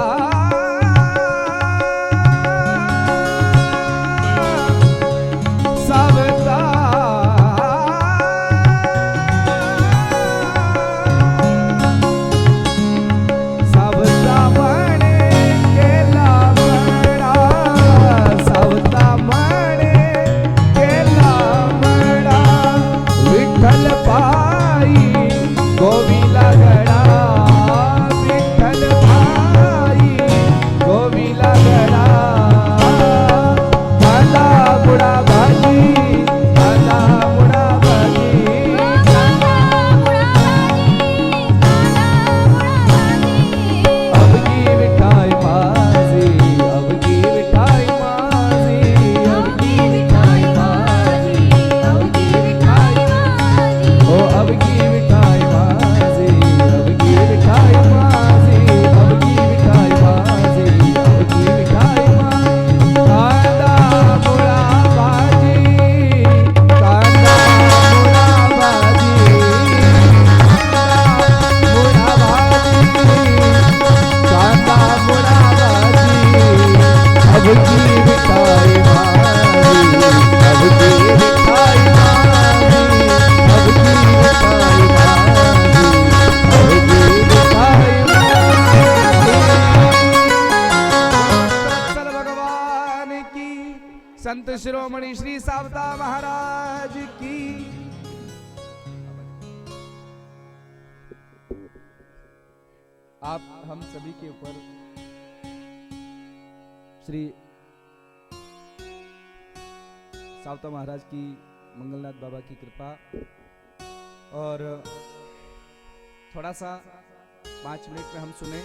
सावता सावता मणे केला मड़ा, सावता मणे केला मड़ा, विठ्ठल पाई गोविला गड़ा, विठ्ठल पाई गोविला गड़ा। कांदा मुड़ा भाजी, कांदा मुड़ा भाजी, कांदा मुड़ा भाजी, कांदा मुड़ा भाजी। अब की मिठाई माजी, अब की मिठाई माजी, अब की मिठाई माजी, अब की मिठाई भाजी। ओ अब की मिठाई माजी, अब की मिठाई माजी, अब की मिठाई माजी, अब की मिठाई माजी। कांदा मुड़ा भाजी, कांदा मुड़ा भाजी, मुड़ा भाजी, कांदा मुड़ा भाजी, अब की मिठाई माजी, अब की मिठाई माजी, अब की मिठाई माजी, अब की मिठाई माजी। वत्सल भगवान की, संत शिरोमणि श्री सावता महाराज की। आप हम सभी के ऊपर श्री सावता महाराज की, मंगलनाथ बाबा की कृपा, और थोड़ा सा 5 मिनट में हम सुने।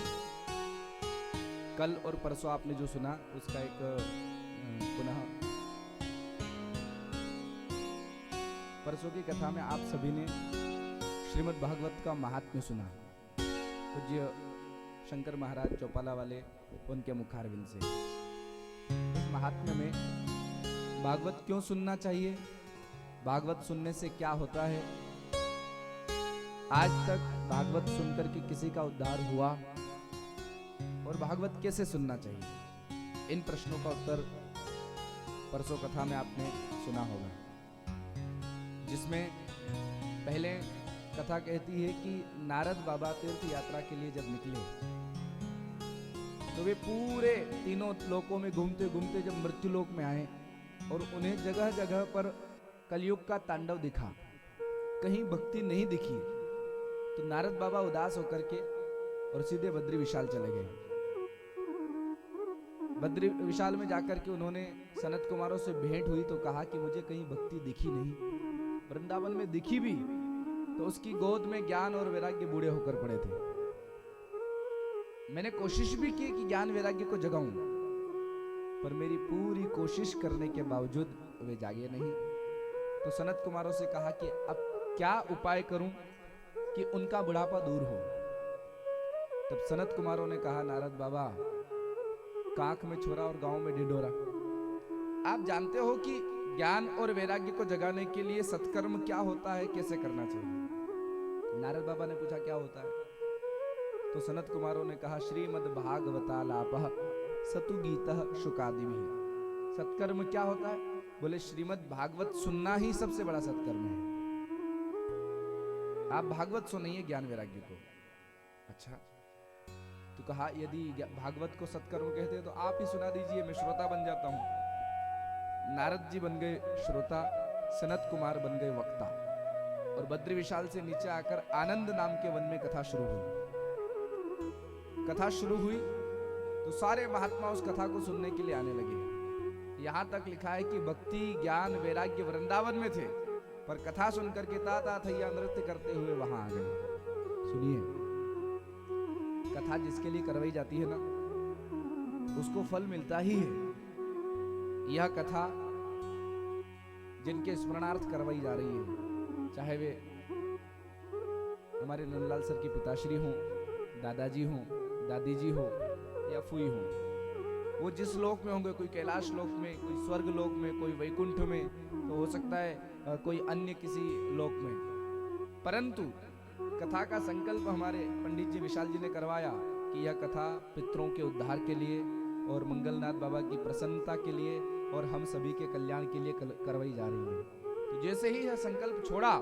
कल और परसों आपने जो सुना उसका एक पुनः, परसों की कथा में आप सभी ने श्रीमद् भागवत का महात्म्य सुना, पूज्य शंकर महाराज चौपाला वाले उनके मुखारविंद से। इस महात्म्य में भागवत क्यों सुनना चाहिए, भागवत सुनने से क्या होता है, आज तक भागवत सुनकर के किसी का उद्धार हुआ, और भागवत कैसे सुनना चाहिए, इन प्रश्नों का उत्तर परसों कथा में आपने सुना होगा, जिसमें पहले कथा कहती है कि नारद बाबा तीर्थ यात्रा के लिए जब निकले तो वे पूरे तीनों लोकों में घूमते घूमते जब मृत्यु लोक में आए और उन्हें जगह जगह पर कलयुग का तांडव दिखा, कहीं भक्ति नहीं दिखी, तो नारद बाबा उदास होकर के और सीधे बद्री विशाल चले गए। बद्री विशाल में जाकर के उन्होंने सनत कुमारों से भेंट हुई तो कहा कि मुझे कहीं भक्ति दिखी नहीं, वृंदावन में दिखी भी तो उसकी गोद में ज्ञान और वैराग्य बूढ़े होकर पड़े थे। मैंने कोशिश भी की कि ज्ञान वैराग्य को जगाऊं, पर मेरी पूरी कोशिश करने के बावजूद वे जागे नहीं। तो सनत कुमारों से कहा कि अब क्या उपाय करूं कि उनका बुढ़ापा दूर हो। तब सनत कुमारों ने कहा, नारद बाबा, कांख में छोरा और गांव में ढिढोरा। आप जानते हो कि ज्ञान और वैराग्य को जगाने के लिए सत्कर्म क्या होता है, कैसे करना चाहिए। नारद बाबा ने पूछा, क्या होता है? तो सनत कुमारों ने कहा, श्रीमद् भागवतालापः सतु गीतः शुकादिभिः। सत्कर्म क्या होता है? बोले, श्रीमद् भागवत सुनना ही सबसे बड़ा सत्कर्म है। आप भागवत सुनिए ज्ञान वैराग्य को। अच्छा, तो कहा, यदि भागवत को सत्कर्म कहते हैं तो आप ही सुना दीजिए, मैं श्रोता बन जाता हूं। नारद जी बन गए श्रोता, सनत कुमार बन गए वक्ता, और बद्री विशाल से नीचे आकर आनंद नाम के वन में कथा शुरू हुई। कथा शुरू हुई तो सारे महात्मा उस कथा को सुनने के लिए आने लगे। यहां तक लिखा है कि भक्ति ज्ञान वैराग्य वृंदावन में थे, पर कथा सुनकर के ता थैया नृत्य करते हुए वहां आ गए। सुनिए, कथा जिसके लिए करवाई जाती है ना, उसको फल मिलता ही है। यह कथा जिनके स्मरणार्थ करवाई जा रही है, चाहे वे हमारे नंदलाल सर के पिताश्री हों, दादाजी हों, दादी जी हो या फुई हो, वो जिस लोक में होंगे, कोई कैलाश लोक में, कोई स्वर्ग लोक में, कोई वैकुंठ में, तो हो सकता है कोई अन्य किसी लोक में, परंतु कथा का संकल्प हमारे पंडित जी विशाल जी ने करवाया कि यह कथा पितरों के उद्धार के लिए और मंगलनाथ बाबा की प्रसन्नता के लिए और हम सभी के कल्याण के लिए करवाई जा रही है। तो जैसे ही यह संकल्प छोड़ा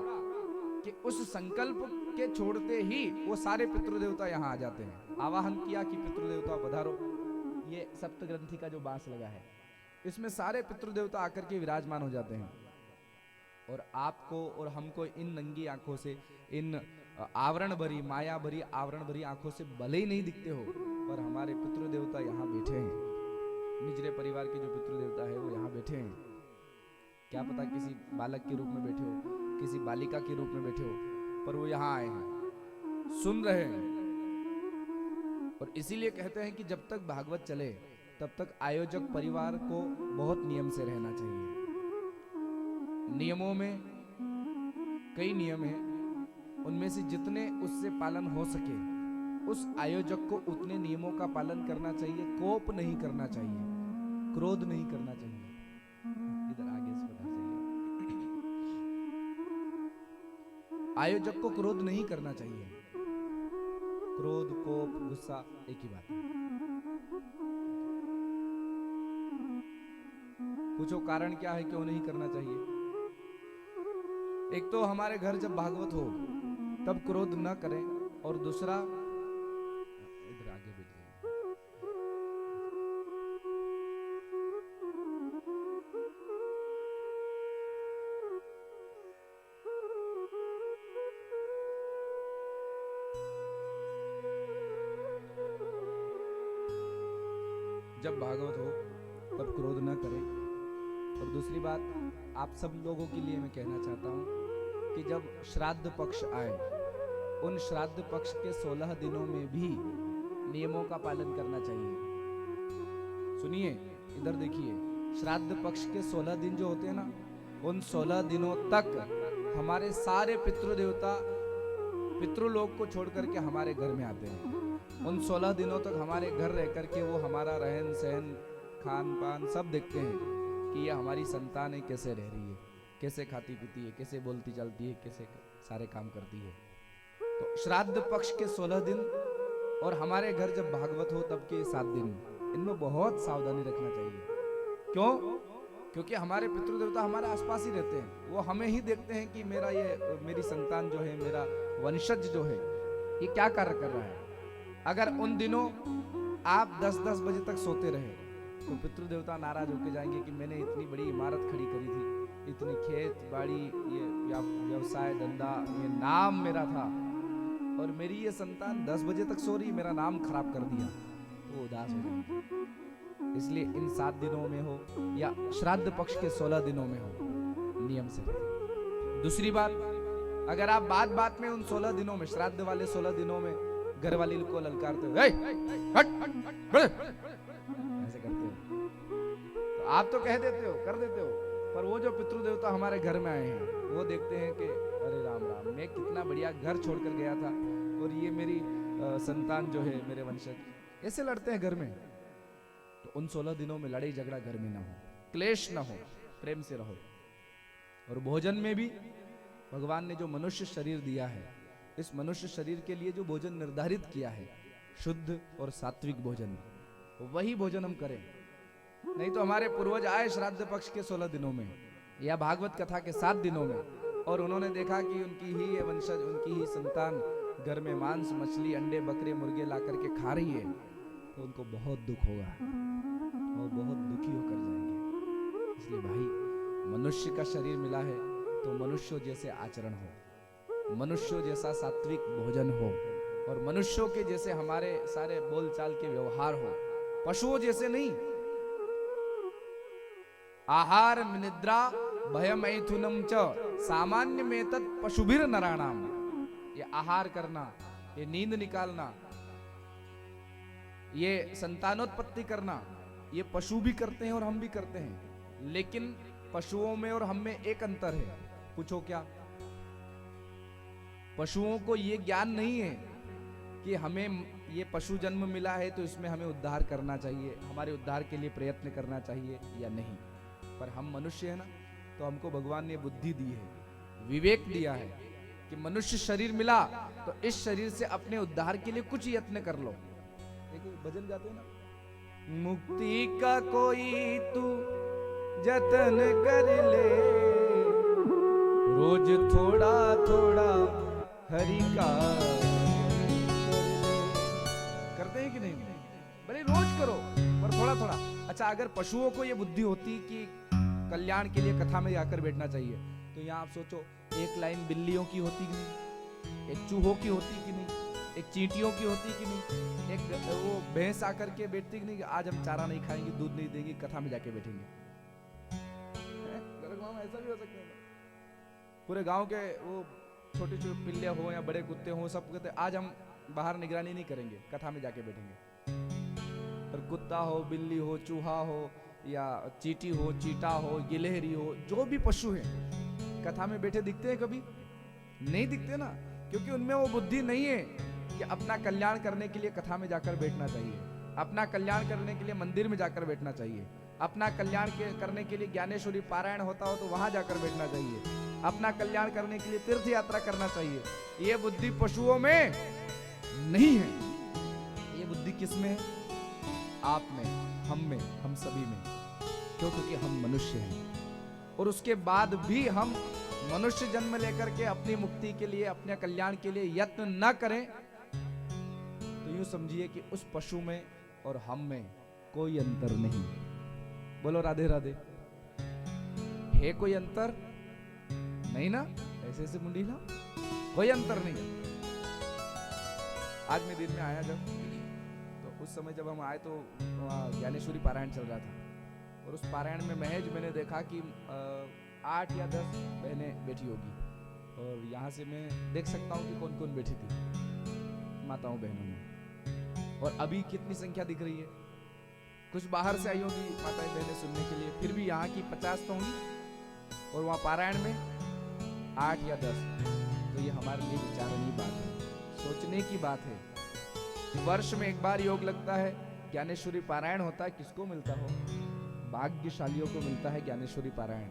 कि उस संकल्प के छोड़ते ही वो सारे पितृदेवता यहाँ आ जाते हैं। आवाहन किया कि पितृदेवता पधारो। ये सप्तग्रंथी का जो बांस लगा है, इसमें सारे पितृदेवता आकर के विराजमान हो जाते हैं, और आपको और हमको इन नंगी आंखों से, इन आवरण भरी, माया भरी, आवरण भरी आंखों से भले ही नहीं दिखते हो, पर हमारे पितृदेवता यहाँ बैठे हैं। निजरे परिवार के जो पितृदेवता है वो यहाँ बैठे हैं। क्या पता किसी बालक के रूप में बैठे हो, किसी बालिका के रूप में बैठे हो, पर वो यहाँ आए हैं, सुन रहे हैं। और इसीलिए कहते हैं कि जब तक भागवत चले तब तक आयोजक परिवार को बहुत नियम से रहना चाहिए। नियमों में कई नियम हैं, उनमें से जितने उससे पालन हो सके उस आयोजक को उतने नियमों का पालन करना चाहिए। कोप नहीं करना चाहिए, क्रोध नहीं करना चाहिए। इधर आगे से बता चाहिए, आयोजक को क्रोध नहीं करना चाहिए। क्रोध, कोप, गुस्सा एक ही बात है। पूछो कारण क्या है, क्यों नहीं करना चाहिए? एक तो हमारे घर जब भागवत हो तब क्रोध न करें, और दूसरा, इधर आगे बैठ जाइए, जब भागवत हो तब क्रोध न करें। और दूसरी बात, आप सब लोगों के लिए मैं कहना चाहता हूं कि जब श्राद्ध पक्ष आए, उन श्राद्ध पक्ष के 16 दिनों में भी नियमों का पालन करना चाहिए। सुनिए, इधर देखिए, श्राद्ध पक्ष के 16 दिन जो होते हैं ना, उन 16 दिनों तक हमारे सारे पितृदेवता पितृलोक को छोड़ करके हमारे घर में आते हैं। उन 16 दिनों तक हमारे घर रह करके वो हमारा रहन सहन, खान पान सब देखते हैं कि यह हमारी संतान है, कैसे रह रही है, कैसे खाती पीती है, कैसे बोलती चलती है, कैसे सारे काम करती है। तो श्राद्ध पक्ष के 16 दिन और हमारे घर जब भागवत हो तब के 7 दिन, इनमें बहुत सावधानी रखना चाहिए। क्यों? क्योंकि हमारे पितृदेवता हमारे आसपास ही रहते हैं। वो हमें ही देखते हैं कि मेरी संतान जो है, मेरा वंशज जो है, ये क्या कार्य कर रहा है। अगर उन दिनों आप 10-10 बजे तक सोते रहे तो पितृदेवता नाराज होकर जाएंगे कि मैंने इतनी बड़ी इमारत खड़ी करी थी, इतनी खेत बाड़ी, ये व्यवसाय धंधा, ये नाम मेरा था, और मेरी ये संतान 10 बजे तक सो रही, मेरा नाम खराब कर दिया, तो उदास हो जाएंगे। इसलिए इन 7 दिनों में हो या श्राद्ध पक्ष के 16 दिनों में हो, नियम से रहे। दूसरी बात, अगर आप बात बात में उन 16 दिनों में, श्राद्ध वाले 16 दिनों में घरवाली को ललकारते हो, "ए, हट, बढ़", ऐसे करते हो, तो आप तो कह देते हो, कर देते हो, पर वो जो पितृदेवता हमारे घर में आए हैं वो देखते हैं कि अरे राम राम, मैं कितना बढ़िया घर छोड़कर गया था और ये मेरी संतान जो है, मेरे वंशज ऐसे लड़ते हैं घर में। तो उन 16 दिनों में लड़ाई झगड़ा घर में ना हो, क्लेश ना हो, प्रेम से रहो। और भोजन में भी भगवान ने जो मनुष्य शरीर दिया है, इस मनुष्य शरीर के लिए जो भोजन निर्धारित किया है, शुद्ध और सात्विक भोजन, वही भोजन हम करें। नहीं तो हमारे पूर्वज आए श्राद्ध पक्ष के 16 दिनों में या भागवत कथा के 7 दिनों में, और उन्होंने देखा कि उनकी ही वंशज, उनकी ही संतान घर में मांस, मछली, अंडे, बकरे, मुर्गे ला करके खा रही है, तो उनको बहुत दुख होगा और बहुत दुखी होकर जाएंगे। इसलिए भाई, मनुष्य का शरीर मिला है तो मनुष्यों जैसे आचरण हो, मनुष्यों जैसा सात्विक भोजन हो, और मनुष्यों के जैसे हमारे सारे बोलचाल के व्यवहार हो, पशुओं जैसे नहीं। आहार निद्रा भयमैथुनम च सामान्य में तत् पशुभिर नराणाम। ये आहार करना, ये नींद निकालना, ये संतानोत्पत्ति करना, ये पशु भी करते हैं और हम भी करते हैं। लेकिन पशुओं में और हम में एक अंतर है। पूछो क्या? पशुओं को ये ज्ञान नहीं है कि हमें ये पशु जन्म मिला है तो इसमें हमें उद्धार करना चाहिए, हमारे उद्धार के लिए प्रयत्न करना चाहिए या नहीं। पर हम मनुष्य है ना, तो हमको भगवान ने बुद्धि दी है, विवेक दिया है कि मनुष्य शरीर मिला तो इस शरीर से अपने उद्धार के लिए कुछ यत्न कर लो। देखो भजन गाते हैं ना, मुक्ति का कोई तू जतन कर ले, रोज थोड़ा थोड़ा हरि का करते हैं कि नहीं? भले रोज करो पर थोड़ा थोड़ा। अच्छा, अगर पशुओं को ये बुद्धि होती कि कल्याण के लिए कथा में जाकर बैठना चाहिए, तो यहाँ आप सोचो, एक लाइन बिल्लियों की होती कि नहीं, एक चूहों की होती कि नहीं, एक चींटियों की होती कि नहीं, एक वो भैंस आकर के बैठती कि नहीं, आज हम चारा नहीं खाएंगे, दूध नहीं देंगे, कथा में जाके बैठेंगे। गाँव में ऐसा भी हो सकता है। पूरे गांव के वो छोटे छोटे पिल्ले हो या बड़े कुत्ते हो, सब कहते आज हम बाहर निगरानी नहीं करेंगे, कथा में जाके बैठेंगे। पर कुत्ता हो, बिल्ली हो, चूहा हो या चींटी हो, चीटा हो, गिलहरी हो, जो भी पशु है, कथा में बैठे दिखते हैं? कभी नहीं दिखते ना, क्योंकि उनमें वो बुद्धि नहीं है कि अपना कल्याण करने के लिए कथा में जाकर बैठना चाहिए, अपना कल्याण करने के लिए मंदिर में जाकर बैठना चाहिए, अपना कल्याण करने के लिए ज्ञानेश्वरी पारायण होता हो तो वहां जाकर बैठना चाहिए, अपना कल्याण करने के लिए तीर्थ यात्रा करना चाहिए। ये बुद्धि पशुओं में नहीं है। ये बुद्धि किस में है? आप में, हम सभी में। क्यों? क्योंकि हम मनुष्य हैं। और उसके बाद भी हम मनुष्य जन्म लेकर के अपनी मुक्ति के लिए, अपने कल्याण के लिए यत्न न करें, तो यूं समझिए कि उस पशु में और हम में कोई अंतर नहीं। बोलो राधे राधे। है कोई अंतर? नहीं ना? ऐसे ऐसे मुंडी ला, कोई अंतर नहीं। आज मैं दिन में आया जब, तो उस समय जब हम आए तो वहाँ ज्ञानेश्वरी पारायण चल रहा था, और उस पारायण में महज मैंने देखा कि 8 या 10 बहनें बैठी होगी, और यहाँ से मैं देख सकता हूँ कि कौन कौन बैठी थी माताओं बहनों में। और अभी कितनी संख्या दिख रही है? कुछ बाहर से आई होगी माताएं बहनें सुनने के लिए, फिर भी यहाँ की 50 तो होंगी, और वहाँ पारायण में 8 या 10। तो ये हमारे लिए विचारनीय बात है, सोचने की बात है। वर्ष में एक बार योग लगता है, ज्ञानेश्वरी पारायण होता है, किसको मिलता हो? भाग्यशालियों को मिलता है ज्ञानेश्वरी पारायण।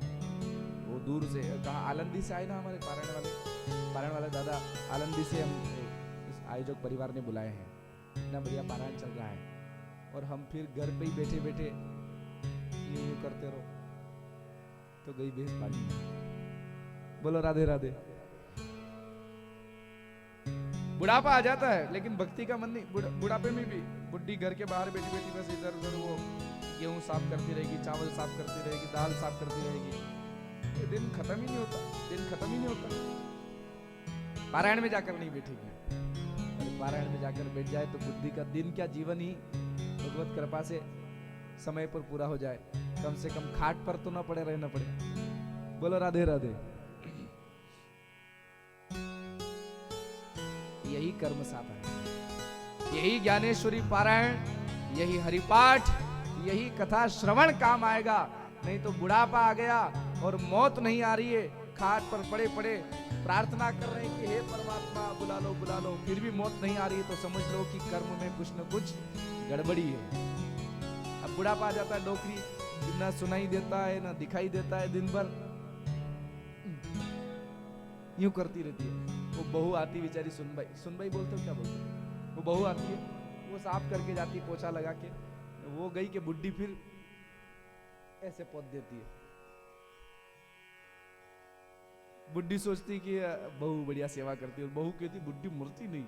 वो दूर से, कहाँ आलंदी से आए ना हमारे पारायण वाले दादा, आलंदी से हम इस आयोजक परिवार ने बुलाए हैं। इतना बढ़िया पारायण चल रहा है, और हम फिर घर पे ही बैठे बैठे यूं करते रहो, तो गई भैंस पानी में। बोलो राधे राधे। बुढ़ापा आ जाता है लेकिन भक्ति का मन नहीं। बुढ़ापे में भी बुढ़ी घर के बाहर बैठी बैठी बस इधर उधर वो गेहूं साफ करती रहेगी, चावल साफ करती रहेगी, दाल साफ करती रहेगी। ये दिन खत्म ही नहीं होता, दिन खत्म ही नहीं होता। पारायण में जाकर नहीं बैठेगी। अरे पारायण में जाकर बैठ जाए तो बुद्धि का दिन क्या, जीवन ही भगवत कृपा से समय पर पूरा हो जाए। कम से कम खाट पर तो ना पड़े, रहना पड़े। बोलो राधे राधे। यही कर्म साधन है, यही ज्ञानेश्वरी पारायण, यही हरिपाठ, यही कथा श्रवण काम आएगा। नहीं तो बुढ़ापा आ गया और मौत नहीं आ रही है, खाट पर पड़े पड़े प्रार्थना कर रहे हैं कि हे परमात्मा बुला लो, फिर भी मौत नहीं आ रही है, तो समझ लो कि कर्म में कुछ न कुछ गड़बड़ी है। अब बुढ़ापा आ जाता है, डोकरी ना सुनाई देता है ना दिखाई देता है, दिन भर यूं करती रहती है। वो बहू आती बेचारी, सुनबाई बोलते हो क्या बोलते हो, वो बहू आती है, वो साफ करके जाती है पोछा लगा के, वो गई कि बुड्ढी फिर ऐसे पोत देती है। बुड्ढी सोचती कि बहू बढ़िया सेवा करती है, और बहू कहती बुड्ढी मरती नहीं,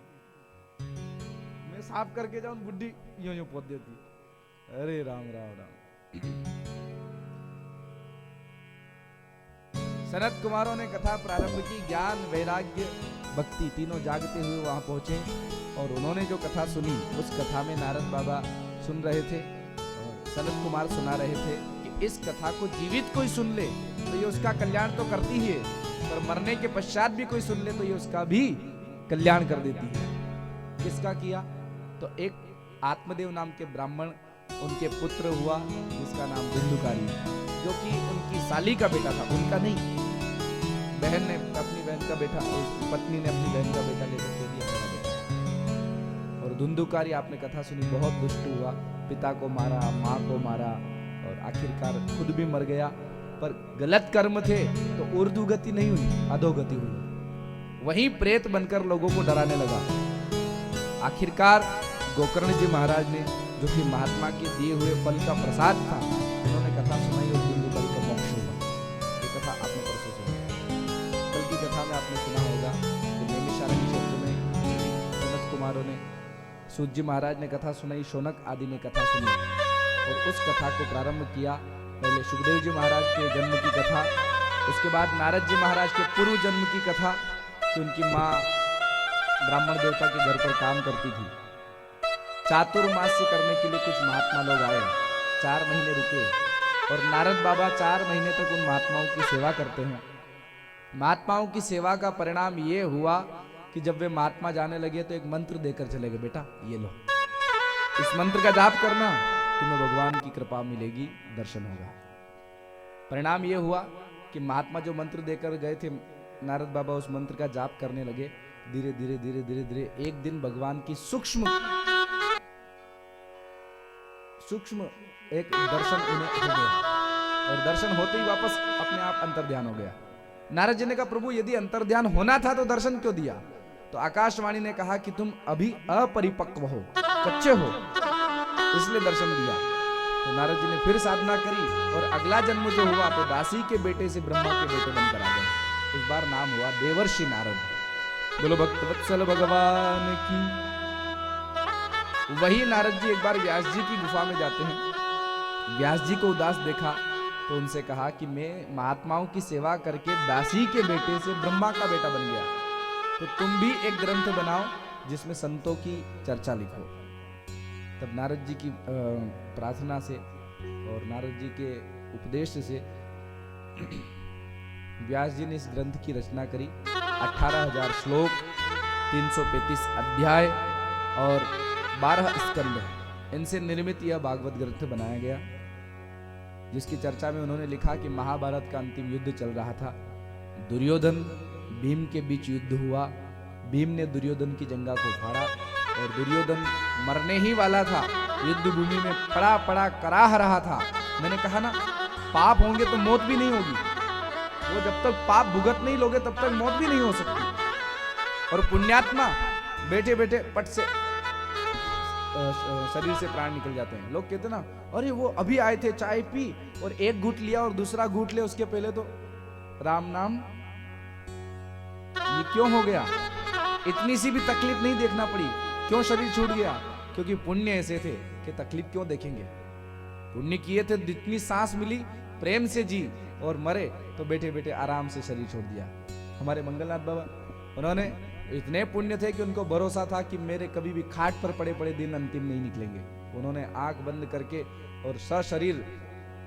मैं साफ करके जाऊं, बुड्ढी यूं यूं पोत देती है। अरे राम राम राम। सनत कुमारों ने कथा प्रारंभ की। ज्ञान वैराग्य भक्ति तीनों जागते हुए वहां पहुंचे, और उन्होंने जो कथा सुनी उस कथा में नारद बाबा सुन रहे थे और सनत कुमार सुना रहे थे कि इस कथा को जीवित कोई सुन ले तो ये उसका कल्याण तो करती ही है, पर मरने के पश्चात भी कोई सुन ले तो ये उसका भी कल्याण कर देती है। किसका किया? तो एक आत्मदेव नाम के ब्राह्मण, उनके पुत्र हुआ जिसका नाम धुंधुकारी, जो कि उनकी साली का बेटा था, उनका नहीं। बहन ने अपनी बहन का बेटा, पत्नी ने अपनी बहन का बेटा लेकर दे दिया, मेरा बेटा। और धुंधुकारी आपने कथा सुनी, बहुत दुष्ट हुआ, पिता को मारा, माँ को मारा, और आखिरकार खुद भी मर गया। पर गलत कर्म थे तो ऊर्ध्व गति नहीं हुई, अधोगति हुई। वहीं प्रेत बनकर लोगों को डराने लगा। आखिरकार गोकर्ण जी महाराज ने, जो कि महात्मा के दिए हुए फल का प्रसाद था, उन्होंने कथा सुनाई और धुंधुकारी का मोक्ष हुआ। ये कथा आपने परसों सुनी। कल की कथा में आपने सुना होगा कि नैमिषारण्य क्षेत्र में सनत कुमारों ने, सूत जी महाराज ने कथा सुनाई, शौनक आदि ने कथा सुनी, और उस कथा को प्रारंभ किया। पहले सुखदेव जी महाराज के जन्म की कथा, उसके बाद नारद जी महाराज के पूर्व जन्म की कथा कि उनकी माँ ब्राह्मण देवता के घर पर काम करती थी। चातुर्मास्य करने के लिए कुछ महात्मा लोग आए, 4 महीने रुके, और नारद बाबा 4 महीने तक उन महात्माओं की सेवा करते हैं। महात्माओं की सेवा का परिणाम ये हुआ कि जब वे महात्मा जाने लगे तो एक मंत्र देकर चले गए, बेटा ये लो, इस मंत्र का जाप करना, तुम्हें भगवान की कृपा मिलेगी, दर्शन होगा। परिणाम यह हुआ कि महात्मा जो मंत्र देकर गए थे, नारद बाबा उस मंत्र का जाप करने लगे। धीरे धीरे धीरे धीरे धीरे एक दिन भगवान की सूक्ष्म एक दर्शन उन्हें हो गया, और दर्शन होते ही वापस अपने आप अंतर्ध्यान हो गया। नारद जी ने कहा, प्रभु यदि अंतर्ध्यान होना था तो दर्शन क्यों दिया? तो आकाशवाणी ने कहा कि तुम अभी अपरिपक्व हो, कच्चे हो, इसलिए दर्शन दिया। तो नारद जी ने फिर साधना करी, और अगला जन्म जो हुआ तो दासी के बेटे से ब्रह्मा के बेटे बनकर आ गए। इस बार नाम हुआ देवर्षि नारद। बोलो भक्तवत्सल भगवान की। वही नारद जी एक बार व्यास जी की गुफा में जाते हैं। व्यास जी को उदास देखा तो उनसे कहा कि मैं महात्माओं की सेवा करके दासी के बेटे से ब्रह्मा का बेटा बन गया, तो तुम भी एक ग्रंथ बनाओ जिसमें संतों की चर्चा लिखो। तब नारद जी की प्रार्थना से और नारद जी के उपदेश से व्यास जी ने इस ग्रंथ की रचना करी। 18,000 श्लोक, 335 अध्याय और 12 स्कंद, इनसे निर्मित यह भागवत ग्रंथ बनाया गया, जिसकी चर्चा में उन्होंने लिखा कि महाभारत का अंतिम युद्ध चल रहा था। दुर्योधन भीम के बीच युद्ध हुआ। भीम ने दुर्योधन की जंगा को फाड़ा, और दुर्योधन मरने ही वाला था, युद्ध भूमि में पड़ा पड़ा कराह रहा था। मैंने कहा ना, पाप होंगे तो मौत भी नहीं होगी, वो जब तक पाप भुगत नहीं लोगे तब तक मौत भी नहीं हो सकती। और पुण्यात्मा बैठे बैठे पट से शरीर से प्राण निकल जाते हैं। लोग कहते ना, अरे वो अभी आए थे, चाय पी और एक घूंट लिया और दूसरा घूंट ले उसके पहले तो राम नाम, ये क्यों हो गया? इतनी सी भी तकलीफ नहीं देखना पड़ी, क्यों शरीर छूट गया? क्योंकि पुण्य ऐसे थे कि तकलीफ क्यों देखेंगे। पुण्य किए थे, जितनी सांस मिली प्रेम से जी, और मरे तो बैठे बैठे आराम से शरीर छोड़ दिया। हमारे मंगलनाथ बाबा, उन्होंने इतने पुण्य थे कि उनको भरोसा था कि मेरे कभी भी खाट पर पड़े पड़े दिन अंतिम नहीं निकलेंगे। उन्होंने आंख बंद करके और सशरीर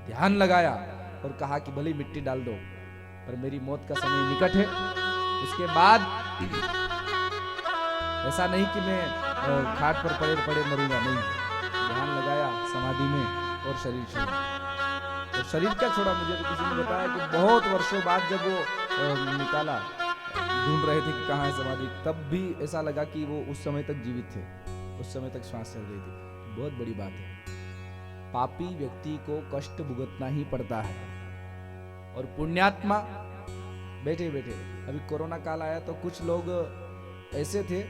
ध्यान लगाया और कहा कि भली मिट्टी डाल दो, पर मेरी मौत का समय निकट है। उसके बाद ऐसा नहीं कि मैं खाट पर पड़े पड़े मरूंगा, नहीं। ध्यान लगाया समाधि में और शरीर छोड़ा। तो शरीर क्या छोड़ा, मुझे तो किसी ने बताया कि बहुत वर्षों बाद जब वो निकाला, ढूंढ रहे थे कि कहाँ है समाधि, तब भी ऐसा लगा कि वो उस समय तक जीवित थे, उस समय तक श्वास चल रही थी। बहुत बड़ी बात है। पापी व्यक्ति को कष्ट भुगतना ही पड़ता है, और पुण्यात्मा बैठे बैठे। अभी कोरोना काल आया तो कुछ लोग ऐसे थे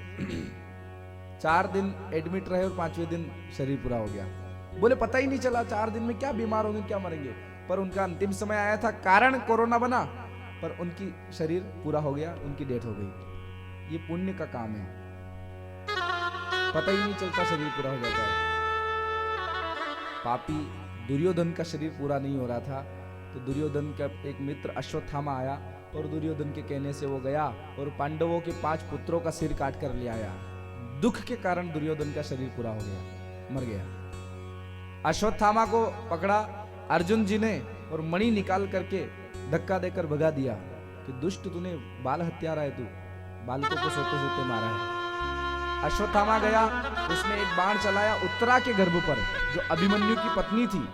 4 दिन एडमिट रहे और 5वें दिन शरीर पूरा हो गया। बोले पता ही नहीं चला 4 दिन में क्या बीमार होंगे, क्या मरेंगे। पर उनका अंतिम समय आया था, कारण कोरोना बना, पर उनकी शरीर पूरा हो गया, उनकी डेथ हो गई। ये पुण्य का काम है, पता ही नहीं चलता शरीर पूरा हो जाता है। पापी दुर्योधन का शरीर पूरा नहीं हो रहा था, तो दुर्योधन का एक मित्र अश्वत्थामा आया और दुर्योधन के कहने से वो गया और पांडवों के 5 पुत्रों का सिर काट कर ले आया। दुख के कारण दुर्योधन का शरीर पूरा हो गया, मर गया। अश्वत्थामा को पकड़ा अर्जुन जी ने और मणि निकाल करके धक्का देकर भगा दिया कि दुष्ट, तूने बाल हत्यारा है, तू बालकों को सोते सोते मारा है। अश्वत्थामा गया, उसने एक बाण चलाया उत्तरा के गर्भ पर, जो अभिमन्यु की पत्नी थी।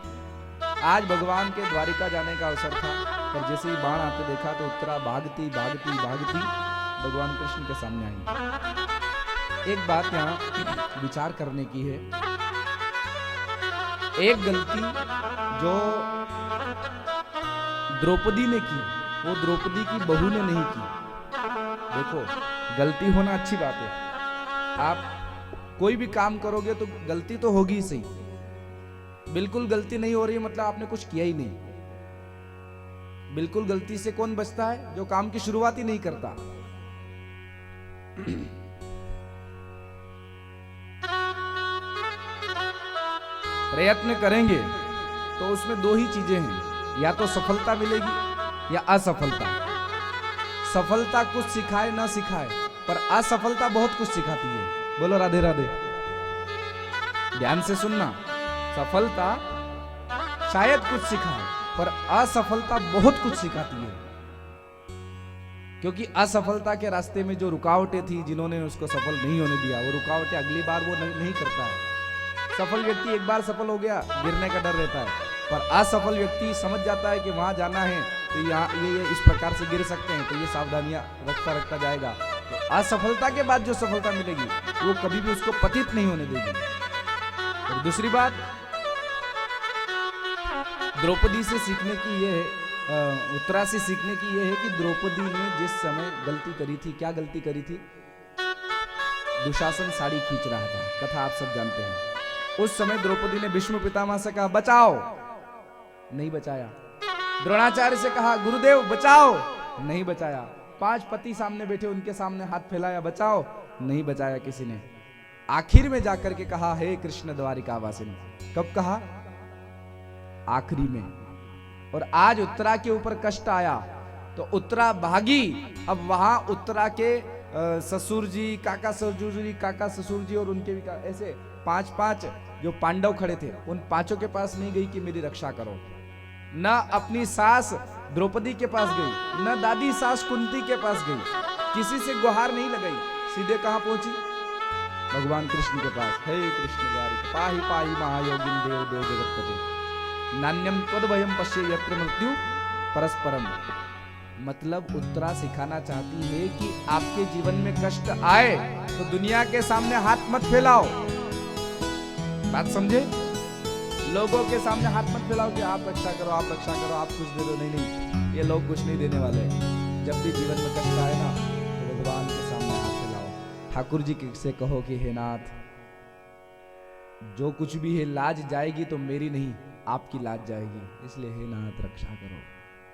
आज भगवान के द्वारिका जाने का अवसर था, पर जैसे ही बाण आते देखा तो उत्तरा भागती भागती भागती भगवान कृष्ण के सामने आई। एक बात यहाँ विचार करने की है, एक गलती जो द्रौपदी ने की, वो द्रौपदी की बहू ने नहीं की। देखो, गलती होना अच्छी बात है। आप कोई भी काम करोगे तो गलती तो होगी ही सही। बिल्कुल गलती नहीं हो रही मतलब आपने कुछ किया ही नहीं। बिल्कुल गलती से कौन बचता है? जो काम की शुरुआत ही नहीं करता। प्रयत्न करेंगे तो उसमें 2 ही चीजें हैं, या तो सफलता मिलेगी या असफलता। सफलता कुछ सिखाए ना सिखाए, पर असफलता बहुत कुछ सिखाती है। बोलो राधे राधे। ध्यान से सुनना, सफलता शायद कुछ सिखाए, पर असफलता बहुत कुछ सिखाती है। क्योंकि असफलता के रास्ते में जो रुकावटें थी, जिन्होंने उसको सफल नहीं होने दिया, वो रुकावटें अगली बार वो नहीं करता है। सफल व्यक्ति एक बार सफल हो गया, गिरने का डर रहता है, पर असफल व्यक्ति समझ जाता है कि वहां जाना है तो यहाँ ये इस प्रकार से गिर सकते हैं, तो ये सावधानियां रखता जाएगा। तो असफलता के बाद जो सफलता मिलेगी वो कभी भी उसको पतित नहीं होने देगी। और दूसरी बात द्रौपदी से सीखने की ये है, उत्तरा से सीखने की ये है कि द्रौपदी ने जिस समय गलती करी थी, क्या गलती करी थी? दुशासन साड़ी खींच रहा था, कथा आप सब जानते हैं। उस समय द्रौपदी ने भीष्म पितामह से कहा बचाओ, नहीं बचाया। द्रोणाचार्य से कहा गुरुदेव बचाओ, नहीं बचाया। 5 पति सामने बैठे, उनके सामने हाथ फैलाया, बचाओ, नहीं बचाया किसी ने। आखिर में जाकर के कहा हे कृष्ण द्वारिका वासिनी। कब कहा? आखिरी में। और आज उत्तरा के ऊपर कष्ट आया तो उत्तरा भागी। अब वहां उत्तरा के ससुर जी, काका ससुर जी और उनके भी ऐसे 5 जो पांडव खड़े थे, उन 5 के पास नहीं गई कि मेरी रक्षा करो। न अपनी सास द्रौपदी के पास गई, न दादी सास कुंती के पास गई, किसी से गुहार नहीं लगाई। सीधे कहां पहुंची? भगवान कृष्ण के पास। हे कृष्ण द्वारिका पाहि पाहि महायोगिन देव देव जगतपते नान्यम त्वद्भयं पश्ये यत्र मृत्यु परस्परम। मतलब उत्तरा सिखाना चाहती है कि आपके जीवन में कष्ट आए तो दुनिया के सामने हाथ मत फैलाओ। बात समझे? लोगों के सामने हाथ मत फैलाओ कि आप रक्षा करो, आप रक्षा करो, आप कुछ दे दो। नहीं, ये लोग कुछ नहीं देने वाले। जब भी जीवन में कष्ट आए ना तो भगवान के सामने हाथ फैलाओ। ठाकुर जी से कहो कि हे नाथ, जो कुछ भी है लाज जाएगी तो मेरी नहीं, आपकी लाज जाएगी, इसलिए हे नाथ रक्षा करो।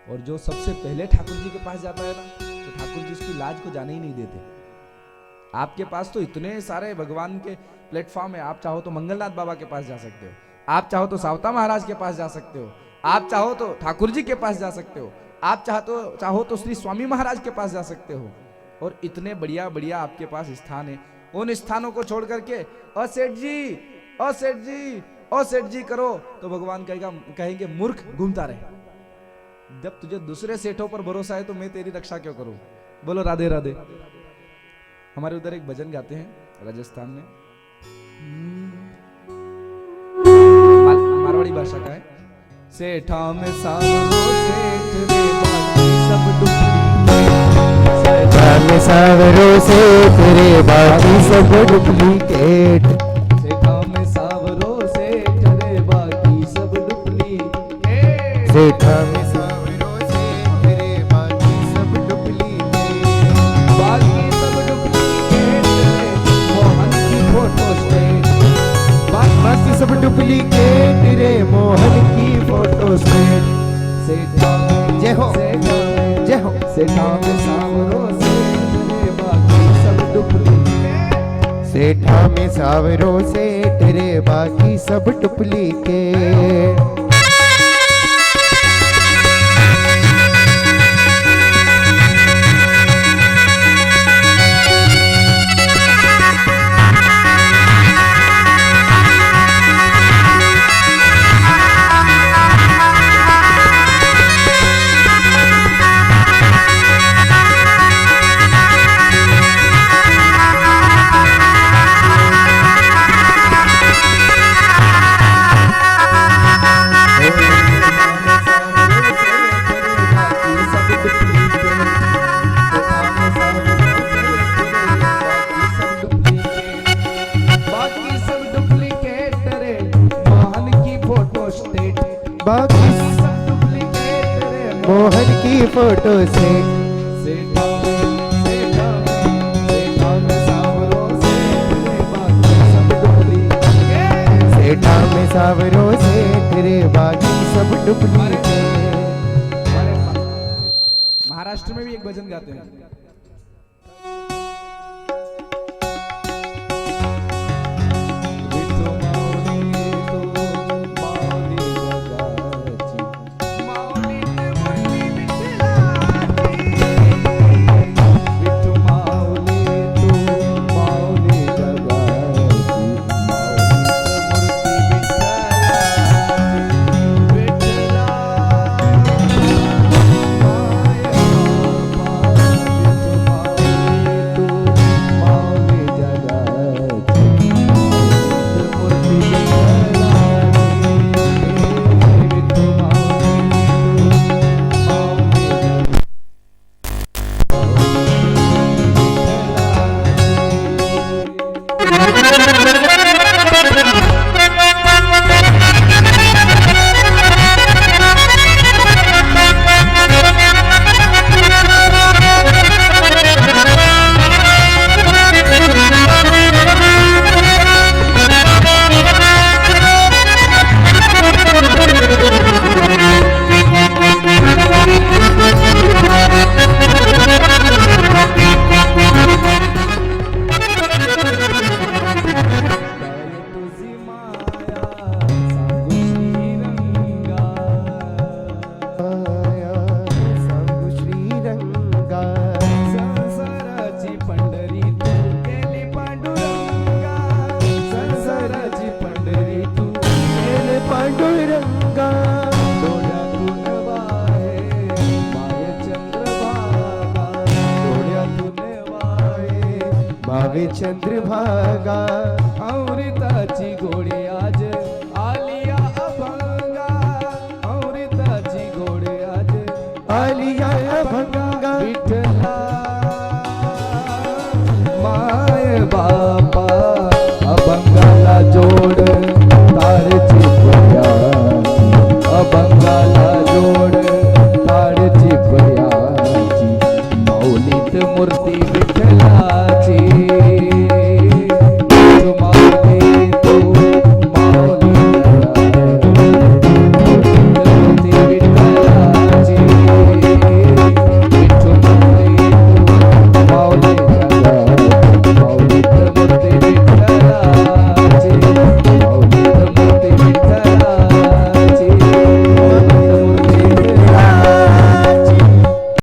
और जो सबसे पहले ठाकुर जी के पास जाता है ना, तो ठाकुर जी उसकी लाज को जाने ही नहीं देते। आपके पास तो इतने सारे भगवान के प्लेटफॉर्म है। आप चाहो तो मंगलनाथ बाबा के पास जा सकते हो, आप चाहो तो सावता महाराज के पास जा सकते हो, आप चाहो तो ठाकुर जी के पास जा सकते हो, आप चाहो तो श्री स्वामी महाराज के पास जा सकते हो। और इतने बढ़िया बढ़िया आपके पास स्थान है। उन स्थानों को छोड़ करके ओ सेठ जी, ओ सेठ जी, ओ सेठ जी करो तो भगवान कहेंगे मूर्ख, घूमता रहे। जब तुझे दूसरे सेठों पर भरोसा है तो मैं तेरी रक्षा क्यों करूं? बोलो राधे राधे। हमारे उधर एक भजन गाते हैं राजस्थान में, मारवाड़ी भाषा का है। सेठा में सावरो सेठ रे बाकी सब डुप्लीकेट, सेठा में सावरो सेठ रे बाकी सब डुप्लीकेट, सेठा में सावरो सेठ रे बाकी सब डुप्लीकेट, सेठा में सावरो सेठ रे बाकी सब डुप्लीकेट, बाकी सब डुप्लीकेट रे मोहन की फोटो स्टेट, बाकी सब डुप्लीकेट रे मोहन की फोटो स्टेट। सेठा जय हो जय हो। सेठा में सावरो सेठ रे बाकी सब डुप्लीकेट, सेठा में सावरो सेठ रे बाकी सब डुप्लीकेट। बाकी सब डुप्लीकेट रे मोहन की फोटो से। सेठा में सावरो सेठ रे बाकी सब डुप्लीकेट, सेठा में सावरो सेठ रे बाकी सब डुप्लीकेट। महाराष्ट्र में भी एक भजन गाते हैं। भावे चंद्रभागा अमृताची गोडी